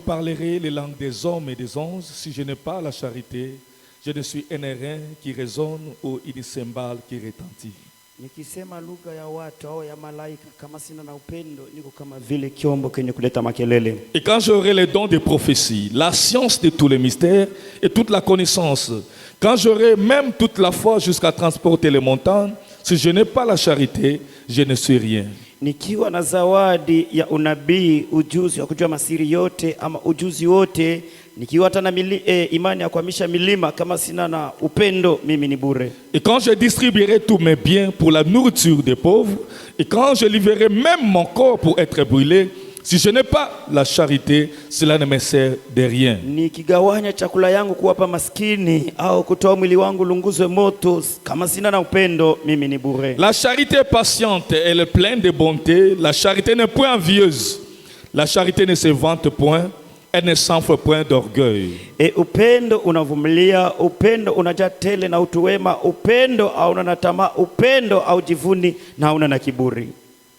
parlerai les langues des hommes et des anges, si je n'ai pas la charité, je ne suis un airain qui résonne ou une cymbale qui retentit. Nikisema lugha ya watu au ya malaika kama sina na upendo niko kama vile kiombo kenye kuleta makelele. Et quand j'aurai les dons de prophétie, la science de tous les mystères et toute la connaissance, quand j'aurai même toute la foi jusqu'à transporter les montagnes, si je n'ai pas la charité, je ne suis rien. Nikiwa na zawadi ya unabii, ujuzi wa kujua masiri yote ama ujuzi wote, nikiwa hata na imani ya kuhamisha milima, kama sina na upendo mimi ni bure. Et quand je distribuerai tous mes biens pour la nourriture des pauvres, et quand je livrerai même mon corps pour être brûlé, si je n'ai pas la charité, cela ne me sert de rien. Nikigawanya chakula yangu kuwapa maskini au kutoa mwili wangu lunguzwe moto, kama sina na upendo mimi ni bure. La charité est patiente, elle est pleine de bonté. La charité n'est point envieuse. La charité ne se vante point. Elle ne s'enfle point d'orgueil. Upendo unavumilia, upendo unajaa tele na utu wema, upendo hauna na tamaa, upendo haujivuni na hauna na kiburi.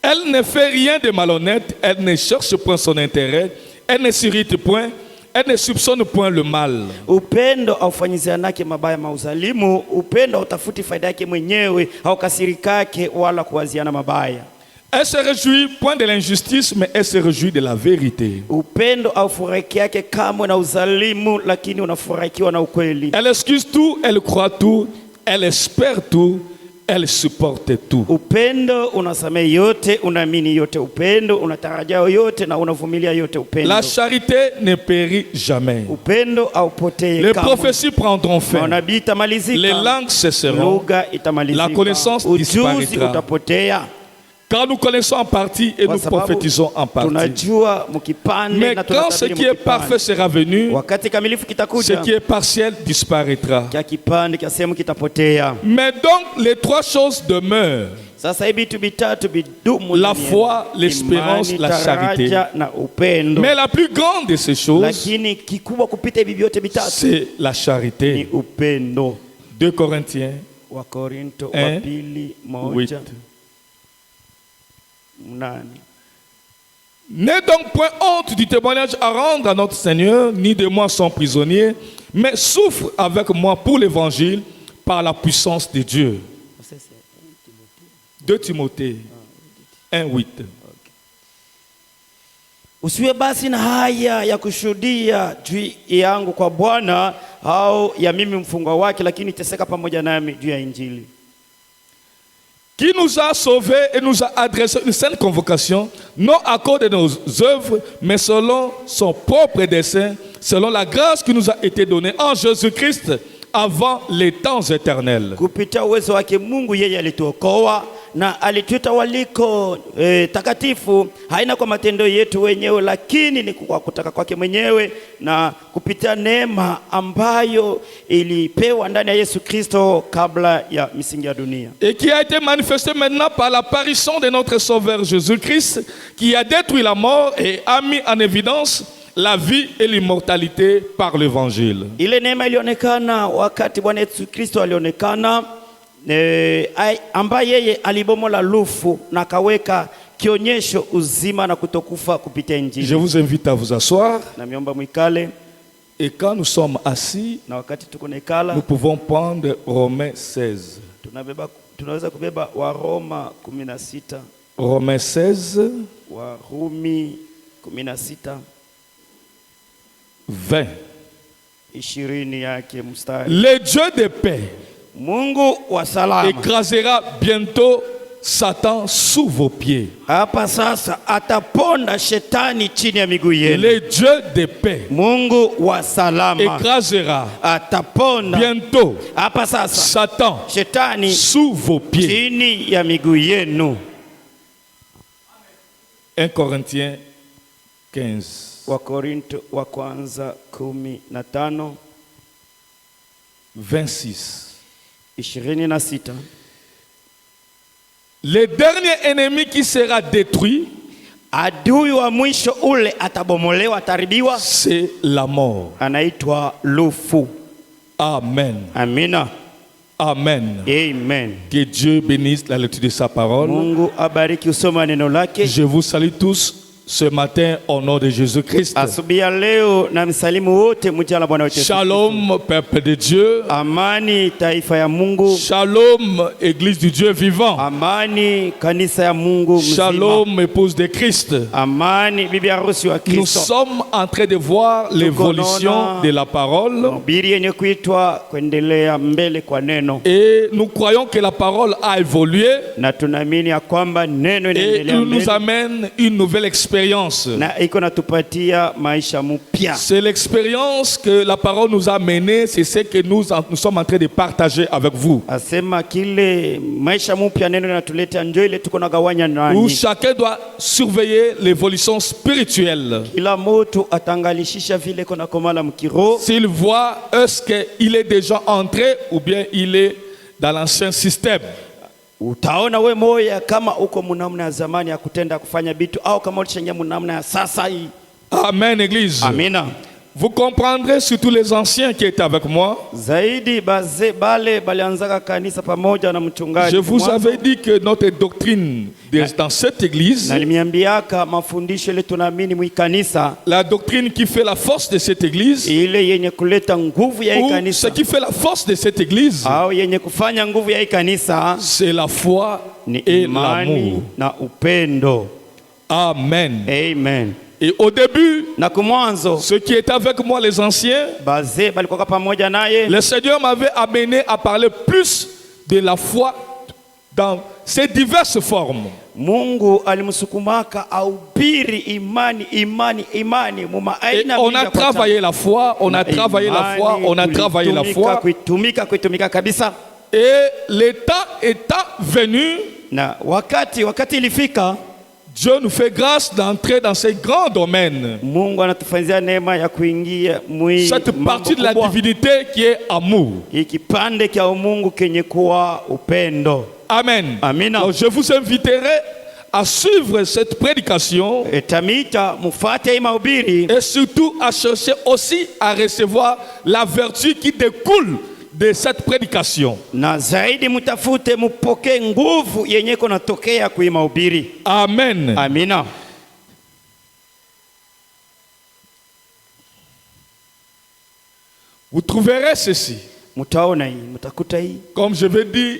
Elle ne fait rien de malhonnête, elle ne cherche point son intérêt, elle ne s'irrite point, elle ne soupçonne point le mal. Upendo haufanyizianake mabaya mauzalimu, upendo hautafuti faida yake mwenyewe, haukasirikake wala kuwaziana mabaya. Elle se réjouit point de l'injustice, mais elle se réjouit de la vérité. Upendo haufurahikiake kamwe na uzalimu, lakini unafurahikiwa na ukweli. Elle excuse tout, elle croit tout, elle espère tout, elle supporte tout. Upendo unasamehe yote, unaamini yote. Upendo unatarajia yote na unavumilia yote. Upendo. La charité ne périt jamais. Upendo haupotei. Les prophéties prendront fin. Manabii itamalizika. Les langues cesseront. Lugha itamalizika. La connaissance disparaîtra. Utapotea. Car nous connaissons en partie et nous prophétisons en partie. Mais quand ce qui est parfait sera venu, ce qui est partiel disparaîtra. Mais donc les trois choses demeurent: la foi, l'espérance, la charité. Mais la plus grande de ces choses, c'est la charité. 2 Corinthiens 1, 8. N'aie donc point honte du témoignage à rendre à notre Seigneur, ni de moi son prisonnier, mais souffre avec moi pour l'évangile par la puissance de Dieu. 2 Timothée 1, 8. Usiwe basi na haya ya kushuhudia juu yangu kwa Bwana au ya mimi mfungwa wake, lakini teseka pamoja nami juu ya Injili. Qui nous a sauvés et nous a adressé une sainte convocation, non à cause de nos œuvres, mais selon son propre dessein, selon la grâce qui nous a été donnée en Jésus-Christ avant les temps éternels. Kupitia uwezo wake Mungu yeye alituokoa na alituita waliko takatifu, haina kwa matendo yetu wenyewe, lakini ni kwa kutaka kwake mwenyewe na kupitia neema ambayo ilipewa ndani ya Yesu Kristo kabla ya misingi ya dunia. Et qui a été manifesté maintenant par l'apparition de notre Sauveur Jésus-Christ, qui a détruit la mort et a mis en évidence la vie et l'immortalité par l'évangile. Ile neema ilionekana wakati Bwana Yesu Kristo alionekana, ambaye yeye alibomola lufu na kaweka kionyesho uzima na kutokufa kupitia Injili. Je vous invite à vous asseoir. Na miomba mwikale. Et quand nous sommes assis, na wakati tuko nekala, nous pouvons prendre Romains 16. Tunaweza kubeba Waroma 16. Romains 16. Warumi 16. 20. 20 yake mstari. Le Dieu de paix Mungu wa salama écrasera bientôt Satan sous vos pieds. Hapa sasa ataponda shetani chini ya miguu yenu. Le Dieu de paix Mungu wa salama écrasera ataponda bientôt hapa sasa Satan shetani sous vos pieds. Chini ya miguu yenu. 1 Corinthiens 15. Wakorinto wa kwanza 15 26. 26. Le dernier ennemi qui sera détruit, adui wa mwisho ule atabomolewa, ataribiwa, c'est la mort. Anaitwa lufu. Amen. Amina. Amen. Amen. Que Dieu bénisse la lecture de sa parole. Mungu abariki usoma neno lake. Je vous salue tous ce matin au nom de Jésus-Christ. Asubuhi ya leo na msalimu wote mjana Bwana wetu. Shalom, peuple de Dieu. Amani taifa ya Mungu. Shalom, église du Dieu vivant. Amani kanisa ya Mungu mzima. Shalom, épouse de Christ. Amani bibi harusi wa Kristo. Nous sommes en train de voir l'évolution de la parole. Biblia yenye kuitwa kuendelea mbele kwa neno. Et nous croyons que la parole a évolué. Na tunaamini ya kwamba neno Et inaendelea il mbele. nous amène une nouvelle expérience. Na iko natupatia maisha mpya. C'est l'expérience que la parole nous a menée, c'est ce que nous sommes en train de partager avec vous. Asema kile maisha mpya neno linatuleta ndio ile tuko nagawanya Où nani. chacun doit surveiller l'évolution spirituelle. Kila mtu atangalishisha vile kuna komala mkiro. S'il voit est-ce qu'il est déjà entré ou bien il est dans l'ancien système. Utaona we moya kama uko munamna ya zamani ya kutenda kufanya bitu au kama ulishaingia munamna ya sasa hii. Amen, église. Amina. Vous comprendrez, surtout les anciens qui étaient avec moi. Zaidi baze bale balianzaka kanisa pamoja na mchungaji. Je vous avais dit que notre doctrine dans cette église, na nimiambiaka mafundisho ile tunaamini muikanisa, la doctrine qui fait la force de cette église, ile yenye kuleta nguvu ya ou kanisa, ce qui fait la force de cette église, au yenye kufanya nguvu ya kanisa, c'est la foi ni et imani l'amour. na upendo. Amen. Amen. Et au début, Na kumwanzo ceux qui étaient avec moi, les anciens, baze balikuwa pamoja naye. le Seigneur m'avait amené à parler plus de la foi dans ses diverses formes. Mungu alimsukumaka ahubiri imani muma Et aina. on a travaillé la foi, on a travaillé la foi, on a travaillé la foi. Kuitumika kabisa. Et le temps étant venu, Na wakati ilifika, Dieu nous fait grâce d'entrer dans ces grands domaines. Mungu anatufanyia neema ya kuingia Cette partie de la divinité qui est amour. Kipande kia Mungu kenye kuwa upendo. Amen. Amina. Donc je vous inviterai à suivre cette prédication Etamita mufate mahubiri et surtout à chercher aussi à recevoir la vertu qui découle de cette prédication. na zaidi mutafute mupoke nguvu yenye kunatokea kwa mahubiri. Amen. Amina. Vous trouverez ceci. Mutaona hii, mutakuta hii. Comme je vais dire,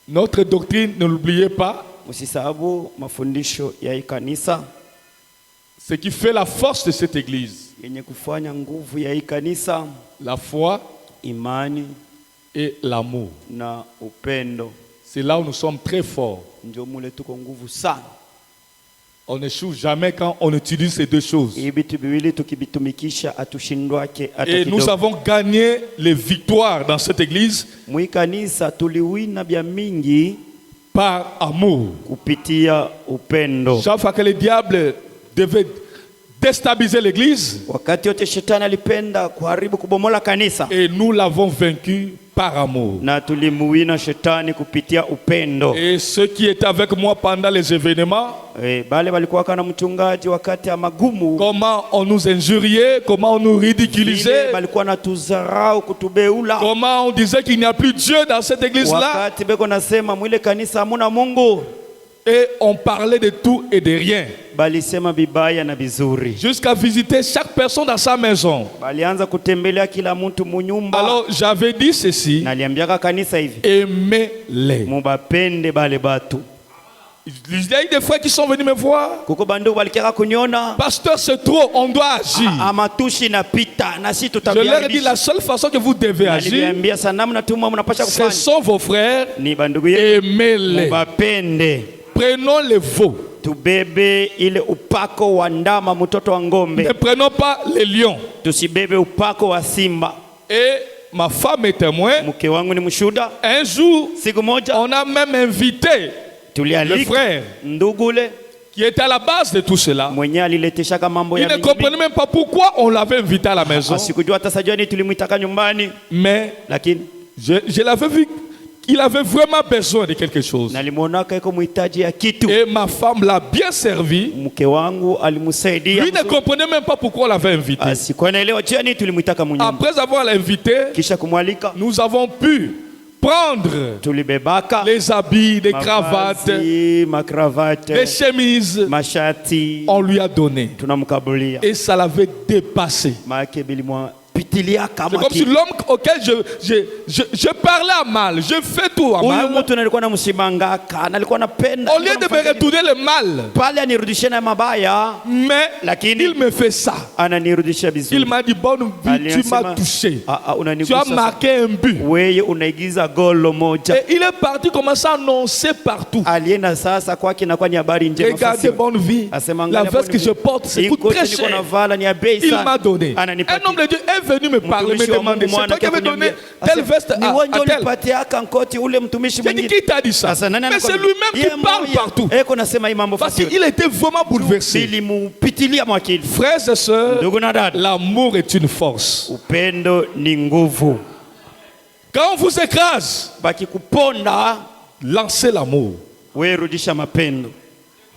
notre doctrine, ne l'oubliez pas, Msisahabu mafundisho ya kanisa ce qui fait la force de cette église, yenye kufanya nguvu ya kanisa, la foi imani et l'amour. na upendo. C'est là où nous sommes très forts. Ndio mule tuko nguvu sana. On n'échoue jamais quand on utilise ces deux choses. Hii vitu viwili tukibitumikisha atushindwake hata Et nous kidogo. avons gagné les victoires dans cette église Mwikanisa tuliwina bya mingi par amour. kupitia upendo. Chaque fois que le diable devait déstabiliser l'église, Wakati yote shetani alipenda kuharibu kubomola kanisa, et nous l'avons vaincu par amour. na tulimuwina shetani kupitia upendo. Et ceux qui étaient avec moi pendant les événements, Bale walikuwa kana mchungaji wakati ya magumu, comment on nous injuriait, comment on nous ridiculisait, balikuwa natuzarau kutubeula, comment on disait qu'il n'y a plus Dieu dans cette église-là, wakati beko nasema mwile kanisa hamuna Mungu, et on parlait de tout et de rien, balisema bibaya na bizuri, jusqu'à visiter chaque personne dans sa maison. balianza kutembelea kila mtu munyumba. Alors j'avais dit ceci, Naliambiaka kanisa hivi, aimez-les. mubapende bale batu. Il y a eu des frères qui sont venus me voir. Kuko bandu balikiaka kunyona, Pasteur, c'est trop, on doit agir. amatushi na pita na si Je leur ai dit, tutabiaribisha. la seule façon que vous devez agir, Naliambia sanamu natumwa mnapasha ce kufanya sont vos frères, ni bandugu yetu, aimez-les. mubapende. Prenons les veaux. Tubebe ile upako wa ndama, mtoto wa ngombe, Ne prenons pas les lions. tusibebe upako wa simba. Et ma femme est témoin. Mke wangu ni mshuhuda. Un jour, Siku moja on a même invité le tulialika frère ndugule qui était à la base de tout cela. mwenye alileteshaka mambo Il ya ne mingi. comprenait même pas pourquoi on l'avait invité à la maison. Asikujua hata sajani tulimwitaka nyumbani, Mais lakini je l'avais vu qu'il avait vraiment besoin de quelque chose. nalimwonaka iko muhitaji ya kitu. Et ma femme l'a bien servi. Mke wangu alimsaidia. Lui ne comprenait même pas pourquoi on l'avait invité. Asikuwa naelewa jiani tulimwitaka munyumba. Après avoir l'invité, Kisha kumwalika nous avons pu prendre tulibebaka les habits, les cravates, mavazi, makravate, les chemises. mashati, On lui a donné. tunamkabulia Et ça l'avait dépassé. maake bilimwa pitilia C'est kama comme si l'homme auquel je parlais à mal, je fais tout à huyu mal. mtu nalikuwa namsimangaka, nalikuwa napenda Au lieu de me retourner le mal, pale anirudishe na mabaya, mais lakini il me fait ça. ananirudisha Il vizuri. m'a dit, bonne vie, tu m'as touché. Tu as Unanigusa, marqué un but. wewe unaigiza golo moja. Et il est parti commencer à annoncer partout. Alienda sasa kwake na kwa ni habari njema. Regardez, bonne vie. Asema, La angalia veste que bonne je vie. porte, c'est Hii coûte koti très niko cher. navala ni ya bei Il sana. m'a donné. Un Ananipatia. homme de Dieu est venu me parler, me Mtumishi wa demander, Mungu c'est toi qui avais donné telle veste ni à wewe ndio tel. ulipatiaka nkoti ule mtumishi J'ai dit, mwingine. qui t'a dit ça? Sasa nani Mais c'est anakwambia? lui-même qui Yeye parle mmoja. partout. Eko nasema hii mambo Parce fasi. qu'il était vraiment bouleversé. Bilimupitilia mwakili. Frères et sœurs, Ndugu na dada, l'amour est une force. upendo ni nguvu. Quand on vous écrase, Bakikuponda, lancez l'amour. wewe rudisha mapendo.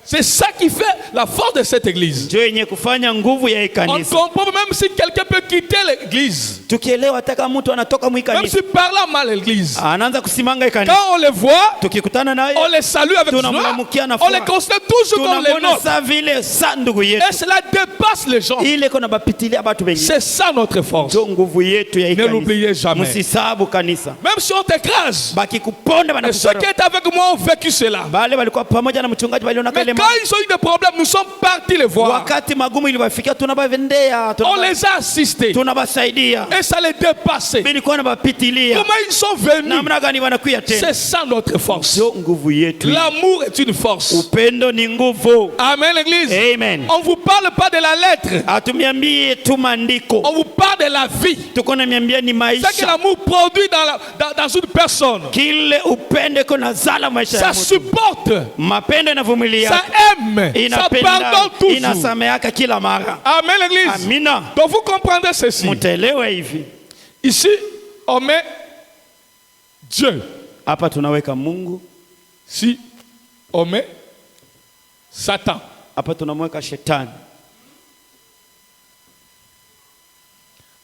C'est ça qui fait la force de cette église. Ndio yenye kufanya nguvu ya On kanisa. comprend même si quelqu'un peut quitter l'église, Tukielewa hata mtu anatoka même mwikanisa, si parle mal à l'église. anaanza kusimanga kanisa. Quand on les voit, Tukikutana naye, on les salue avec joie, tunamlamukia na on les furaha. considère toujours comme les Tunamwona nôtres. sa vile sa ndugu Et yetu. cela dépasse les gens. Ile kona bapitilia batu bengi. C'est ça notre force. Ndio nguvu yetu ya Ne kanisa. l'oubliez jamais. Msisabu kanisa. Même si on t'écrase, Bakikuponda et ceux qui banakutana. étaient avec moi ont vécu cela. Bale walikuwa pamoja na mchungaji waliona Mais kale quand ils ont eu des problèmes, nous sommes partis les voir. wakati magumu iliwafikia, tunabavendea, On les a assistés. tunabasaidia. Et ça les dépassait. Bilikuwa nabapitilia. Comment ils sont venus? Namna gani wanakuya tena? C'est ça notre force. Ndio nguvu yetu. L'amour est une force. Upendo ni nguvu. Amen, l'église. Amen. On ne vous parle pas de la lettre. Atumiambie tu maandiko. On vous parle de la vie. Tuko namiambia ni C'est que maisha. l'amour produit dans une personne. Kile upende kuna zala maisha ya Ça mtu. supporte. Mapendo inavumilia. Ça aime. Ça Inapenda. pardonne toujours. Inasameaka kila mara. Amen, l'église. Amina. Donc vous comprendrez ceci. Mutaelewa hivi. Ici, on met Dieu. Hapa tunaweka Mungu. Si on met Satan. Hapa tunamweka shetani.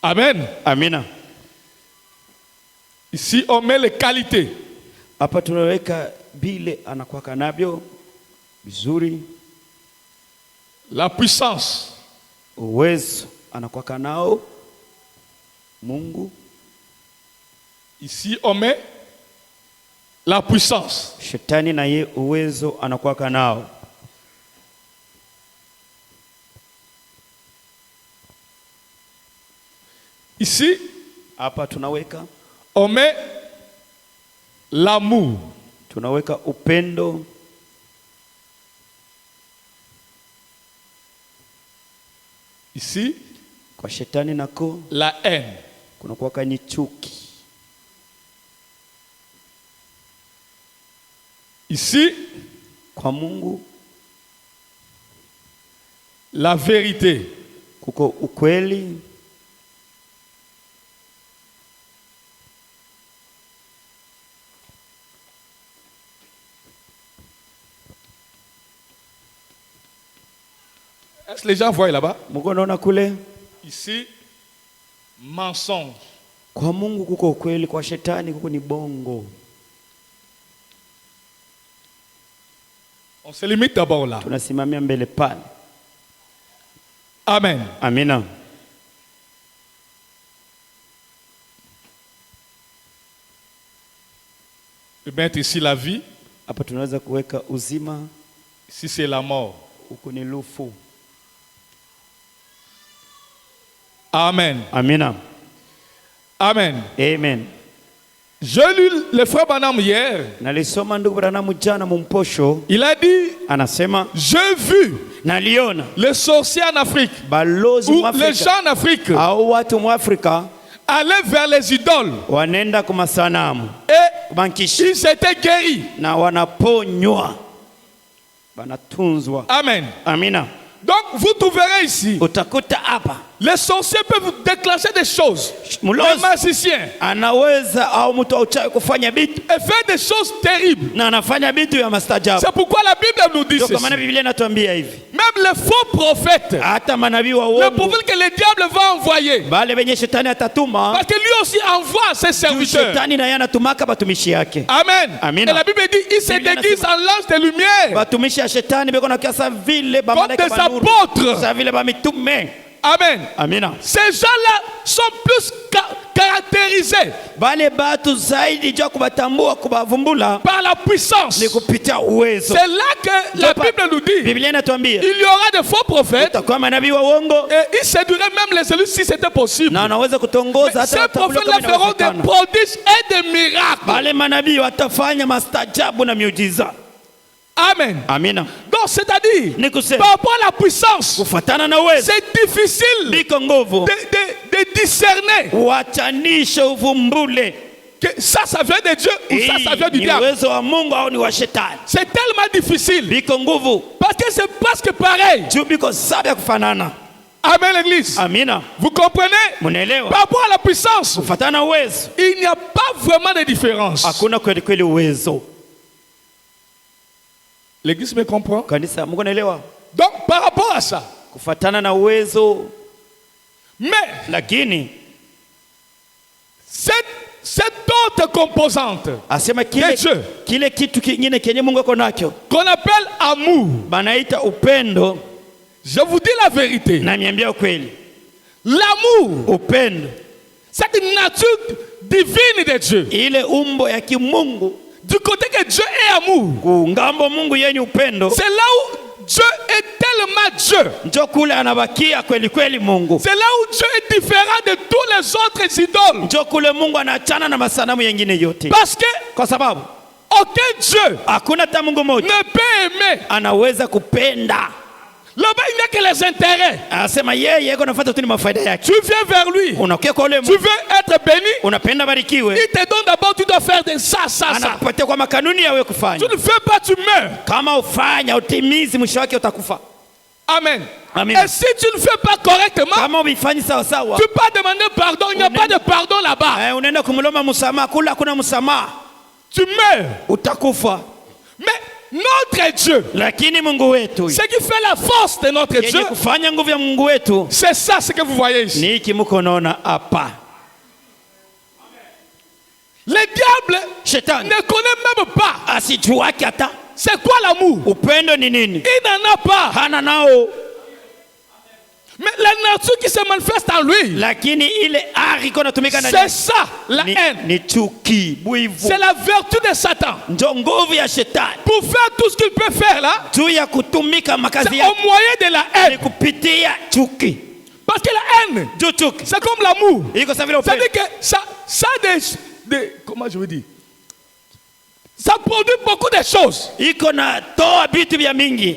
Amen. Amina. Ici, on met les qualités. Hapa tunaweka bile anakuwa navyo vizuri. La puissance. Uwezo anakuwa nao Mungu. Ici, on met la puissance. Shetani na ye uwezo anakuwa nao. Ici, Hapa tunaweka on met l'amour. tunaweka upendo. Ici, Kwa shetani nako la haine. kuna kuwaka ni chuki. Ici, Kwa Mungu la vérité. kuko ukweli. Est-ce que les gens voient là-bas? Mungu naona kule. Ici, mensonge. Kwa Mungu kuko ukweli, kwa shetani kuko ni bongo. On se limite d'abord là. Tunasimamia mbele pale. Amen. Amina. Je vais mettre ici la vie. Hapa tunaweza kuweka uzima, Ici, c'est la mort. huko ni lufu. Amen. Amina. Amen. Amen. J'ai lu le frère Branham hier. Nalisoma ndugu Branham jana mumposho, Il a dit, anasema j'ai vu naliona les sorciers en Afrique, balozi ou les mwafrika gens en Afrique, au watu mwafrika aller vers les idoles. wanenda kumasanamu Et bankishi ils étaient guéris. na wanaponywa, banatunzwa. Amen. Amina. Donc vous trouverez ici, Utakuta hapa les sorciers peuvent déclencher des choses. Les mulozi magiciens. anaweza au mtu wa uchawi kufanya bitu Et faire des choses terribles. na anafanya bitu ya mastajabu. C'est pourquoi la Bible nous dit Ndio ceci. kwa maana Biblia inatuambia hivi, Même les faux prophètes, hata manabii wa les uongo prophètes que le diable va envoyer, bale benye shetani atatuma, parce que lui aussi envoie ses serviteurs. Shetani na yana tumaka batumishi yake. Amen. Amen. Et la Bible dit, il se déguise en l'ange de lumière. Batumishi ya shetani beko na kiasa vile ba Comme malaika des ba nuru. apôtres. Sa vile ba mitume. Amen. Amina. Ces gens-là sont plus caractérisés Bale batu zaidi jua kubatambua kubavumbula par la puissance. ni kupitia uwezo. C'est là que la Bible nous dit, Biblia inatuambia il y aura des faux prophètes utakuwa manabii wa uongo et ils séduiraient même les élus si c'était possible. na wanaweza kutongoza hata Ces watabule prophètes-là kama feront des inawezekana. prodiges et des miracles. Bale manabii watafanya mastajabu na miujiza. Amen. Amina. Donc, c'est-à-dire, Ni kusema par rapport à la puissance, kufuatana na uwezo c'est difficile biko nguvu de discerner wachanishe uvumbule que ça vient de Dieu ou ça vient du ni diable. uwezo wa Mungu au ni wa shetani. C'est tellement difficile Biko nguvu parce que c'est presque pareil. juu biko sabi ya kufanana. Amen, l'église. Amina. Vous comprenez? Munaelewa? Par rapport à la puissance, Kufuatana na uwezo il n'y a pas vraiment de différence. hakuna kweli kweli uwezo. L'église me comprend? Kanisa, Mungu naelewa? Donc, par rapport à ça, Kufuatana na uwezo, mais lakini cette autre composante asema de Dieu kile kitu kingine kenye Mungu ako nacho qu'on appelle amour, banaita upendo. je vous dis la vérité, Na niambia ukweli, l'amour, upendo, cette nature divine de Dieu, ile umbo ya kimungu, du côté que Dieu est amour, kungambo Mungu yeye ni upendo, c'est là où Dieu est tellement Dieu. njo kule anabakia kweli kweli Mungu. C'est là où Dieu est différent de tous les autres idoles. Njo kule Mungu anachana na masanamu yengine yote, Parce que kwa sababu aucun Dieu hakuna hata Mungu mmoja ne peut aimer. anaweza kupenda. Là-bas, il n'y a que les intérêts. Anasema yeye yeko nafuata tu ni mafaida yake. Tu viens vers lui. Unakuja kwa ule Tu Mungu, veux être béni. unapenda barikiwe, Il te donne d'abord, tu dois faire de ça. anakupatia kwa makanuni yawe Tu kufanya. ne fais pas, tu meurs. Kama ufanya utimizi, mwisho wake utakufa. Amen. Amen. Et si tu ne fais pas correctement, Kama ubifanyi sawa sawa, tu peux demander pardon. Il n'y a pas de pardon là-bas. unaenda kumloma msamaha, kula hakuna msamaha, Tu meurs. utakufa. Mais notre Dieu, Lakini Mungu wetu, ce qui fait la force de notre Dieu, yenye kufanya nguvu ya Mungu wetu c'est ça ce que vous voyez ici. ni hiki mko naona hapa. Le diable Shetani ne connaît même pas asijuaki hata c'est quoi l'amour. upendo ni nini, Il n'en a pas. hana nao. Mais la nature qui se manifeste en lui, Lakini ile ari iko natumika c'est ndani ça, la haine. ni chuki, bwivu, C'est la vertu de Satan. ndio nguvu ya shetani Pour faire tout ce qu'il peut faire là, juu ya kutumika c'est makazi au yake moyen de la ni haine. kupitia chuki. Parce que la haine, Juu chuki c'est comme l'amour. iko sawa vile Ça upendo, veut dire que ça comment je veux dire, ça produit beaucoup de choses. iko na toa vitu vya mingi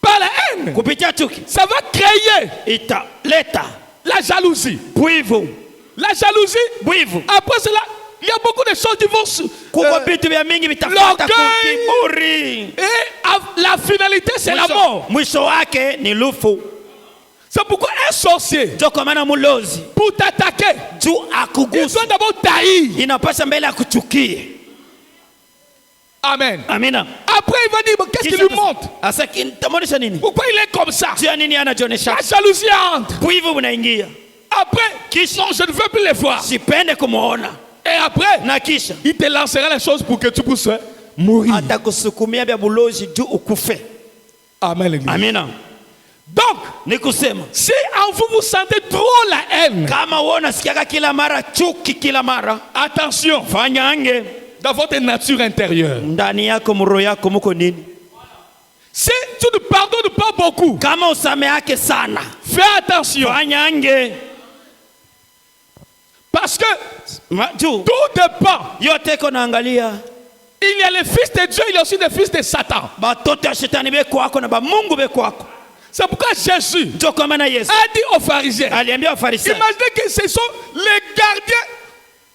Par la haine, kupitia chuki, ça va créer italeta la jalousie. bwivu. La jalousie, Bwivu après cela, il y a beaucoup de choses qui vont kuko vitu vya mingi vitapata l'orgueil. kiburi, et la finalité, c'est la mort. mwisho wake ni lufu. C'est pourquoi un sorcier, Ndio kwa maana mulozi pour t'attaquer, juu il akugusa doit d'abord taïr. inapasha mbele akuchukie. Amen. Amina. Après, il va dire, mais qu'est-ce qui lui montre? Asa kintamonyesha nini? Pourquoi il est comme ça? Juu ya nini anajionyesha? La jalousie entre. Bwivu unaingia. Après, non, je ne veux plus les voir. Sipende kumuona. Et après, Na kisha il te lancera les choses pour que tu puisses mourir. atakusukumia vya bulozi juu ukufe. Amen, l'église. Amina. Donc, Ni kusema si en vous, vous sentez trop la haine, kama wewe unasikiaga kila mara chuki, kila mara, attention, fanya ange dans votre nature intérieure. ndani yako, muro yako muko nini. Si tu ne pardonnes pas beaucoup, Kama usameake sana, fais attention. fanya ange, Parce que juu tout dépend. yote iko naangalia. Il y a les fils de Dieu, il y a aussi les fils de Satan. Batoto ya shetani beko wako na ba Mungu beko wako. C'est pourquoi Jésus Ndio kwa maana Yesu a dit aux pharisiens, aliambia Wafarisayo, imaginez que ce sont les gardiens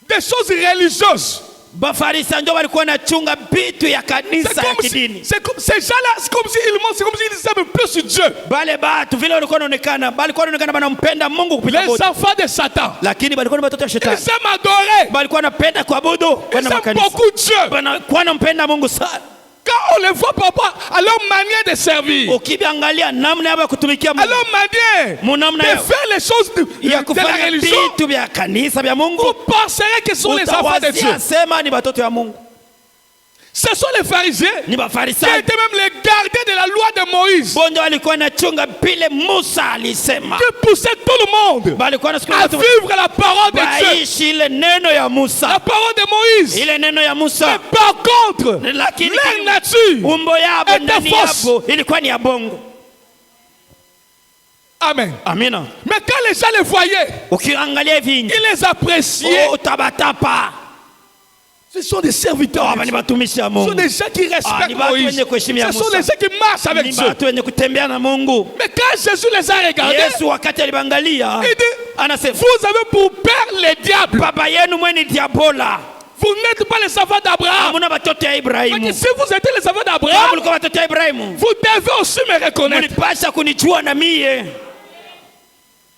des choses religieuses. Bafarisayo ndio walikuwa nachunga vitu ya kanisa ya kidini. C'est comme ces gens-là, c'est comme s'ils montrent, c'est comme s'ils aiment plus Dieu. Bale batu vile walikuwa wanaonekana, balikuwa wanaonekana banampenda Mungu kupita Les wote. enfants de Satan, Lakini balikuwa ni watoto wa ils shetani. aiment adorer, Balikuwa wanapenda kuabudu ils kwenda aiment makanisa. beaucoup Dieu. Balikuwa wanampenda Mungu sana. Quand on les voit par rapport à leur manière de servir, ukiangalia namna yao ya kutumikia à Mungu, leur manière de faire les choses de ya la kufanya religion, vitu vya kanisa vya Mungu, vous penserez que ce sont les enfants de Dieu. utawazia sema ni watoto ya Mungu. Ce sont les pharisiens Ni qui Mafarisayo étaient même les gardiens de la loi de Moïse, bonjo walikuwa nachunga vile Musa alisema, qui poussaient tout le monde balikuwa à nasikia vivre la parole de Dieu, waishi ile neno ya la Musa, parole de Moïse. ile neno ya Musa. Mais par contre, Lakini leur nature umbo yabo était ndani fausse. yabo ilikuwa ni ya bongo. Amen. Amina. Mais quand les gens les voyaient, Ukiangalia vingi ils les appréciaient. utabatapa. Ce sont des serviteurs. Aba ni batumishi ya Ce sont Mungu. des gens qui Ni respectent watu Moïse. wenye kuheshimia Ce sont Musa. des gens qui marchent avec Ni Dieu. watu wenye kutembea na Mungu. Mais quand Jésus les a regardés, Yesu wakati alibangalia il dit, anasema, vous avez pour père les diables. baba yenu mweni diabola, Vous n'êtes pas les enfants d'Abraham. hamuna watoto ya Ibrahimu. Si vous êtes les enfants Kama d'Abraham, mlikuwa watoto ya Ibrahimu, vous devez aussi me reconnaître. mlipasha kunijua na mie.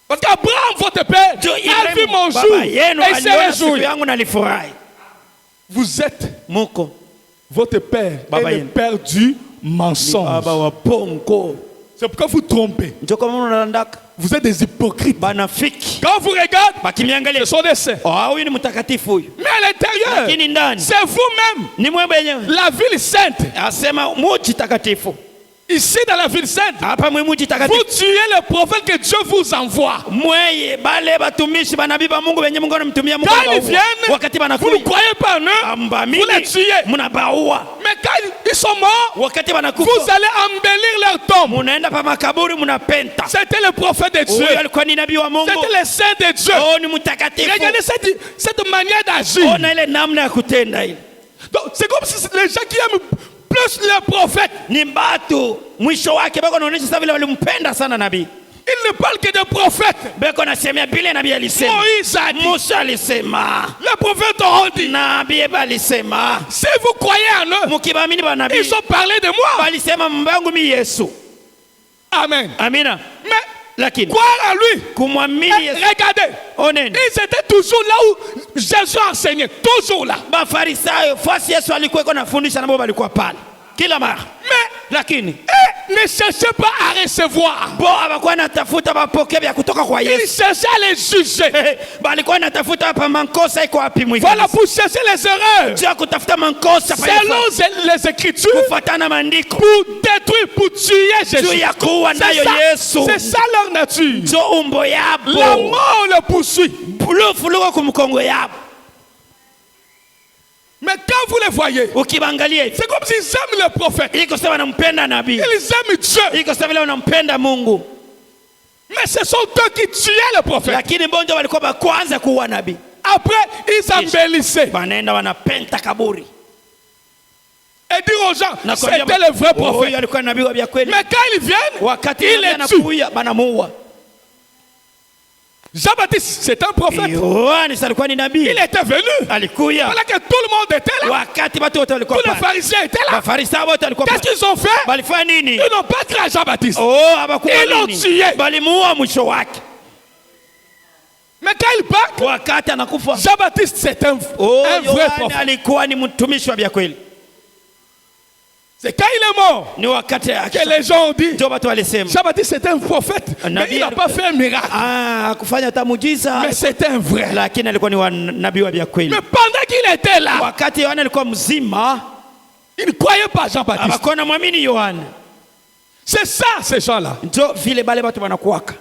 Parce qu'Abraham, votre père, Jo a vu Ibrahimu mon jour baba yenu et s'est aliona siku réjoui. yangu na alifurahi. Vous êtes Muko votre père Baba et le yenu. père du mensonge. baba wa pongo. C'est pourquoi vous trompez. Ndio kama unalandaka Vous êtes des hypocrites. banafiki. Quand vous regardez, Bakimiangalia, ce sont des saints. huyu ni mtakatifu huyu. Mais à l'intérieur, Lakini ndani c'est vous-même, ni mwembe yenyewe. la ville sainte. Asema muji takatifu. Ici, dans la ville sainte, Hapa mwe muji vous takatifu. tuez le prophète que Dieu vous envoie. Mweye bale batumishi banabii ba Mungu wenye Mungu anamtumia Mungu. Quand ils anawaua. viennent, Wakati vous ne banakuja croyez pas en eux, ambamini, vous les tuez. mnabaua. Mais quand ils sont morts, Wakati vous banakufa allez embellir leur tombe. munaenda pa makaburi munapenta. C'était le prophète de Dieu. Huyo alikuwa ni nabii wa Mungu. C'était le saint de Dieu. Oh, ni mtakatifu. Regardez cette manière d'agir. Ona ile namna ya kutenda ile. Donc, c'est comme si les gens qui aiment plus les prophètes, Ni batu mwisho wake bako naonesha sasa vile walimpenda sana nabii. ils ne parlent que de prophètes. Beko nasemea vile nabii alisema. Moïse a dit, Musa alisema. les prophètes ont dit, Nabii alisema. si vous croyez en eux, Mukibamini ba nabii. ils ont parlé de moi. Walisema mbangu mi Yesu. Amen. Amina. Mais Lakini croire en lui, kumwamini Yesu. regardez, Oneni. ils étaient toujours là où Jésus enseignait, toujours là. Mafarisayo fasi Yesu alikuwa iko nafundisha nabo balikuwa pale. Kila mara. Mais Lakini ne cherchez pas à recevoir. bo abakuwa natafuta bapokee vya kutoka kwa Ils Yesu. cherchaient à les juger. Balikuwa natafuta hapa mankosa iko wapi mwingine. Voilà pour chercher les erreurs. Sio kutafuta mankosa Selon les Écritures, kufuatana maandiko. pour détruire, pour tuer Juu Jésus. ya kuwa nayo Yesu. C'est ça leur nature. Jo umbo yabo. La mort le poursuit. Pulufuruko kumkongo yabo. Mais quand vous les voyez, Ukibangalia hivi. c'est comme s'ils aiment le prophète. Iko sawa wanampenda nabii. Ils aiment Dieu. Iko sawa vile wanampenda Mungu. Mais ce sont eux qui tuaient le prophète. Lakini bonjo walikuwa ba kwanza kuua nabii. Après, ils embellissaient. Banaenda wanapenta kaburi. Et dire aux gens, Na c'était le vrai Huyo prophète. alikuwa nabii wa vya kweli. Mais quand ils viennent, Wakati ils yeye les tuent. anakuja banamuua. Jean-Baptiste, c'est un prophète. Yohana alikuwa ni nabii. Il était venu. Alikuja. Voilà que tout le monde était là. Wakati watu wote walikuwa Tous les pale. pharisiens étaient là. Mafarisayo wote walikuwa Qu'est-ce pale. qu'ils ont fait? Balifanya nini? Ils n'ont pas cru à Jean-Baptiste. Oh, habakuwa Ils l'ont nini? tué. Balimuua mwisho wake. Mais quand il part, Wakati anakufa. Jean-Baptiste, c'est un vrai Yohana prophète. alikuwa ni mtumishi wa vya kweli. C'est quand il est mort Ni wakati que les gens ont dit, ndio watu walisema. Jean-Baptiste c'était un prophète, mais il n'a pas fait un miracle. Kufanya hata muujiza. Mais c'était un vrai. Lakini alikuwa ni nabii wa vya kweli. Mais pendant qu'il était là, Wakati Yohana alikuwa mzima, il ne croyait pas à Jean-Baptiste. abakuwa na mwamini Yohana. C'est ça, ces gens-là. Ndio vile bale watu wanakuwaka.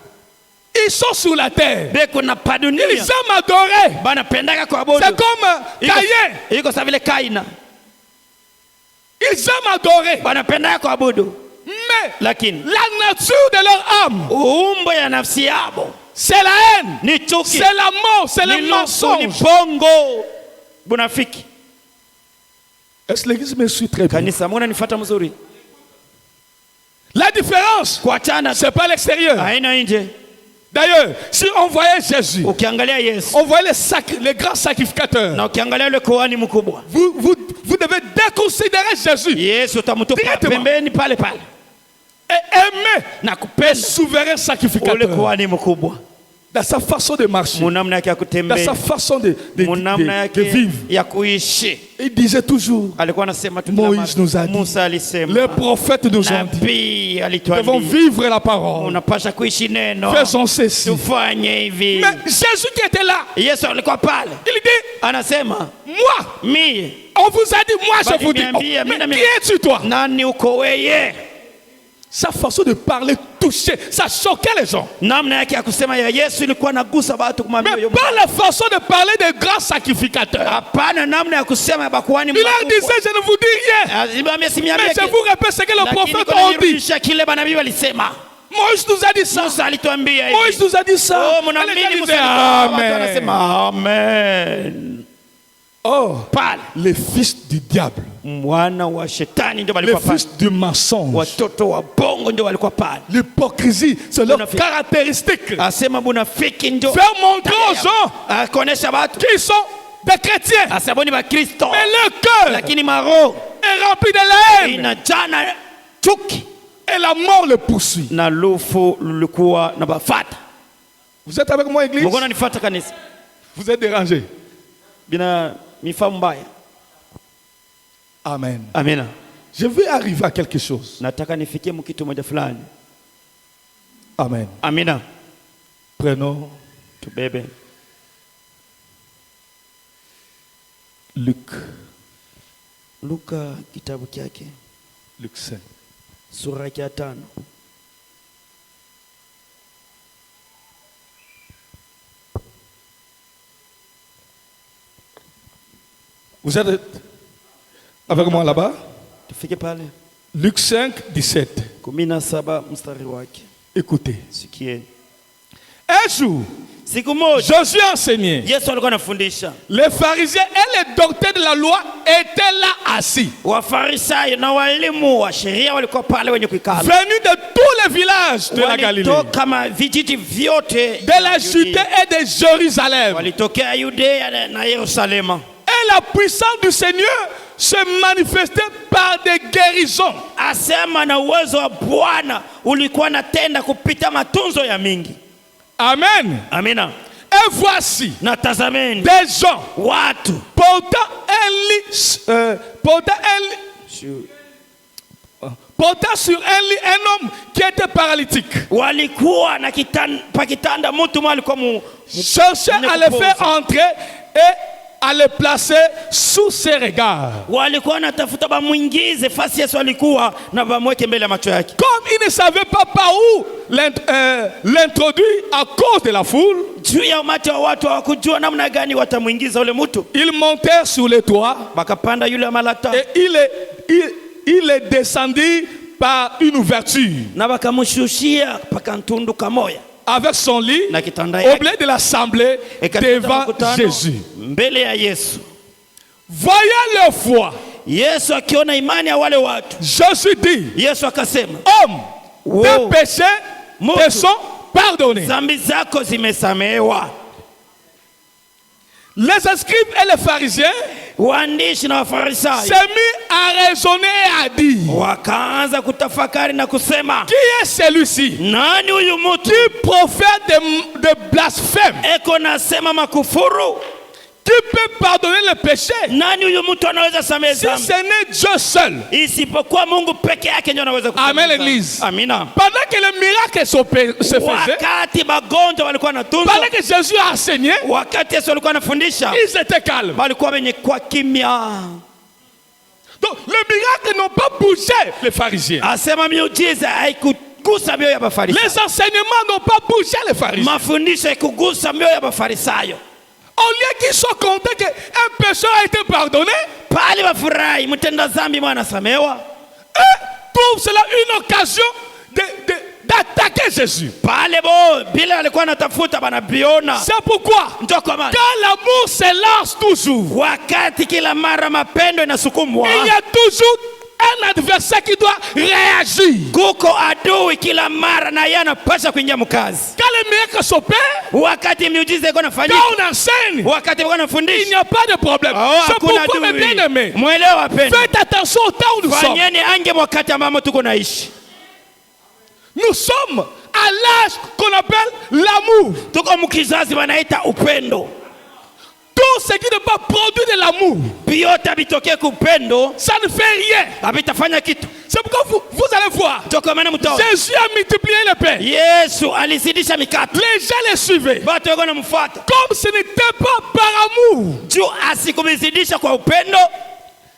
Ils sont sur la terre. Beko na padunia. Ils aiment adorer. Banapendaka kuabudu. C'est comme Caïn. Iko sawa vile Kaina. Ils aiment adorer. Banapendaka kuabudu. Mais Lakini la nature de leur âme, umbo ya nafsi yabo c'est la haine, ni chuki. c'est la mort, c'est le Ni mensonge. bongo. Bunafiki. Est-ce que l'église me suit très bien? Kanisa mbona nifuata mzuri? La différence, Kuachana c'est pas l'extérieur. haina nje. D'ailleurs, si on voyait Jésus, Ukiangalia Yesu on voyait les grands sacrificateurs. na ukiangalia yule kuhani mkubwa, Vous devez déconsidérer Jésus Yesu utamtupa Directement. pembeni pale pale et aimer na le kupenda souverain ule sacrificateur. kuhani mkubwa. dans sa façon de marcher, munamna yake ya dans kutembea, sa façon de munamna de yake vivre. ya kuishi. Il disait toujours, Alikuwa anasema tu, Moïse nous a dit, Musa alisema, les prophètes nous ont dit, nabii nous devons alituambia, vivre la parole. unapasha kuishi neno, Faisons ceci. tufanye hivi. Mais Jésus qui était là, Yesu alikuwa pale, il dit, anasema moi, mie, on vous a dit, moi je vous dis. Oh, Bali mais niambia, qui es-tu toi? nani uko weye? Sa façon de parler touchait, ça choquait les gens. Namna yake ya kusema ya Yesu ilikuwa nagusa watu, kumwambia Mais yo, pas la façon de parler des grands sacrificateurs. hapana, namna ya kusema ya bakuhani Il leur mkubwa. disait, je ne vous dis rien. Mais je vous répète ce que les prophètes ont dit. kile manabii walisema. Moïse nous a dit ça. Musa alituambia hivi. Moïse nous a dit ça. Oh, Et les mnaamini gens Musa disaient, alikuwa, watu Amen. wanasema amen. Oh, Pale les fils du diable, mwana wa shetani ndio les walikuwa pale. fils du mensonge, Watoto wa bongo ndio walikuwa pale. l'hypocrisie, c'est leur Munafiki. caractéristique. Asema munafiki ndio Faire montrer aux gens akuonesha watu qu'ils sont des chrétiens. asema ni Wakristo, Mais leur cœur lakini maroho est rempli de la haine. inajana chuki Et la mort le poursuit. na lufu lulikuwa na bafata. Vous êtes avec moi, église? Mbona nifuata kanisa? Vous êtes dérangés. Bina mifamu mbaya. Amen. Amina. Je vais arriver à quelque chose. Nataka nifikie mkitu moja fulani. Amen. Amina. Prenons Tubebe Luc. Luka kitabu chake Luc 5. sura ya 5. Vous êtes avec moi là-bas? Tufike pale Luc 5, 17. 17 mstari wake. Écoutez. Sikieni. Un jour, Siku moja Jésus enseignait. Yesu alikuwa anafundisha. Les pharisiens et les docteurs de la loi étaient là assis, Wafarisayo na walimu wa sheria walikuwa pale wenye kuikala. venus de tous les villages de la Galilée, Walitoka kama vijiji vyote de la Judée et de Jérusalem. walitokea Yudea na Yerusalema. Et la puissance du Seigneur se manifestait par des guérisons. Asema na uwezo wa Bwana ulikuwa natenda kupita matunzo ya mingi. Amen. Amina. Et voici Na tazameni des gens watu portant sur un lit un homme qui était paralytique. walikuwa na pakitanda mtu mmoja alikuwa Cherchaient à le faire entrer et à le placer sous ses regards. walikuwa natafuta bamuingize fasi Yesu alikuwa na bamweke mbele ya macho yake. Comme ils ne savaient pas par où l'introduire à cause de la foule, Juu ya umati wa watu hawakujua namna gani watamuingiza ule mtu. ils montèrent sur les toits Bakapanda yule malata et il est descendu par une ouverture na bakamshushia paka ntundu kamoya avec son lit na kitanda au yake milieu de l'assemblée devant Jésus. mbele ya Yesu. Voyant leur foi, Yesu akiona imani ya wale watu, Jésus dit, Yesu akasema, homme, tes Wow. péchés te sont pardonnés. dhambi zako zimesamehewa. Les scribes et les pharisiens Waandishi na Wafarisayo s'est mis à raisonner et à dire, wakaanza kutafakari na kusema, qui est celui-ci nani huyu mtu qui profère de blasphème, eko nasema makufuru? qui peut pardonner le péché? Nani huyu mtu anaweza samehe Si dhambi? ce n'est Dieu seul. Isipokuwa Mungu peke yake ndiye anaweza kusamehe Amen, dhambi. l'église. Amina. Pendant que les miracles se faisaient, Wakati magonjwa walikuwa natunzwa, pendant que Jésus a enseigné, wakati Yesu alikuwa anafundisha, ils étaient calmes. walikuwa wenye kwa kimya. Donc, les miracles n'ont pas bougé les pharisiens. Asema miujiza haikugusa mioyo ya Mafarisayo. Les enseignements n'ont pas bougé les pharisiens. Mafundisho haikugusa mioyo ya Mafarisayo. Au lieu qu'ils soient contents qu'un pécheur a été pardonné, Pale wafurahi mtenda dhambi mwana samewa, eux trouvent cela une occasion d'attaquer Jésus. pale bo bila walikuwa natafuta banabiona. C'est pourquoi, Ndio kwa maana quand l'amour se lance toujours, wakati kila mara mapendo inasukumwa, il y a toujours un adversaire qui doit réagir. kuko adui kila mara na yeye anapaswa kuingia mkazi. Quand les miracles s'opèrent, Wakati miujiza iko nafanyika, quand on enseigne, wakati iko il n'y nafundisha, a pas de problème. C'est hakuna pourquoi, mes adui. bien-aimés, Mwelewa wapendwa, faites attention au temps où nous sommes. fanyeni ange wakati ambamo tuko naishi. Nous sommes à l'âge qu'on appelle l'amour. Tuko mkizazi wanaita upendo. Tout ce qui n'est pas produit de l'amour, Vyote vitokee kupendo, ça ne fait rien. havitafanya kitu. C'est pourquoi vous allez voir, Toka maana mtaona Jésus a multiplié le pain. Yesu alizidisha mikate. Les gens les suivaient. Watu wako namfuata. Comme ce n'était pas par amour. Juu asikumzidisha kwa upendo,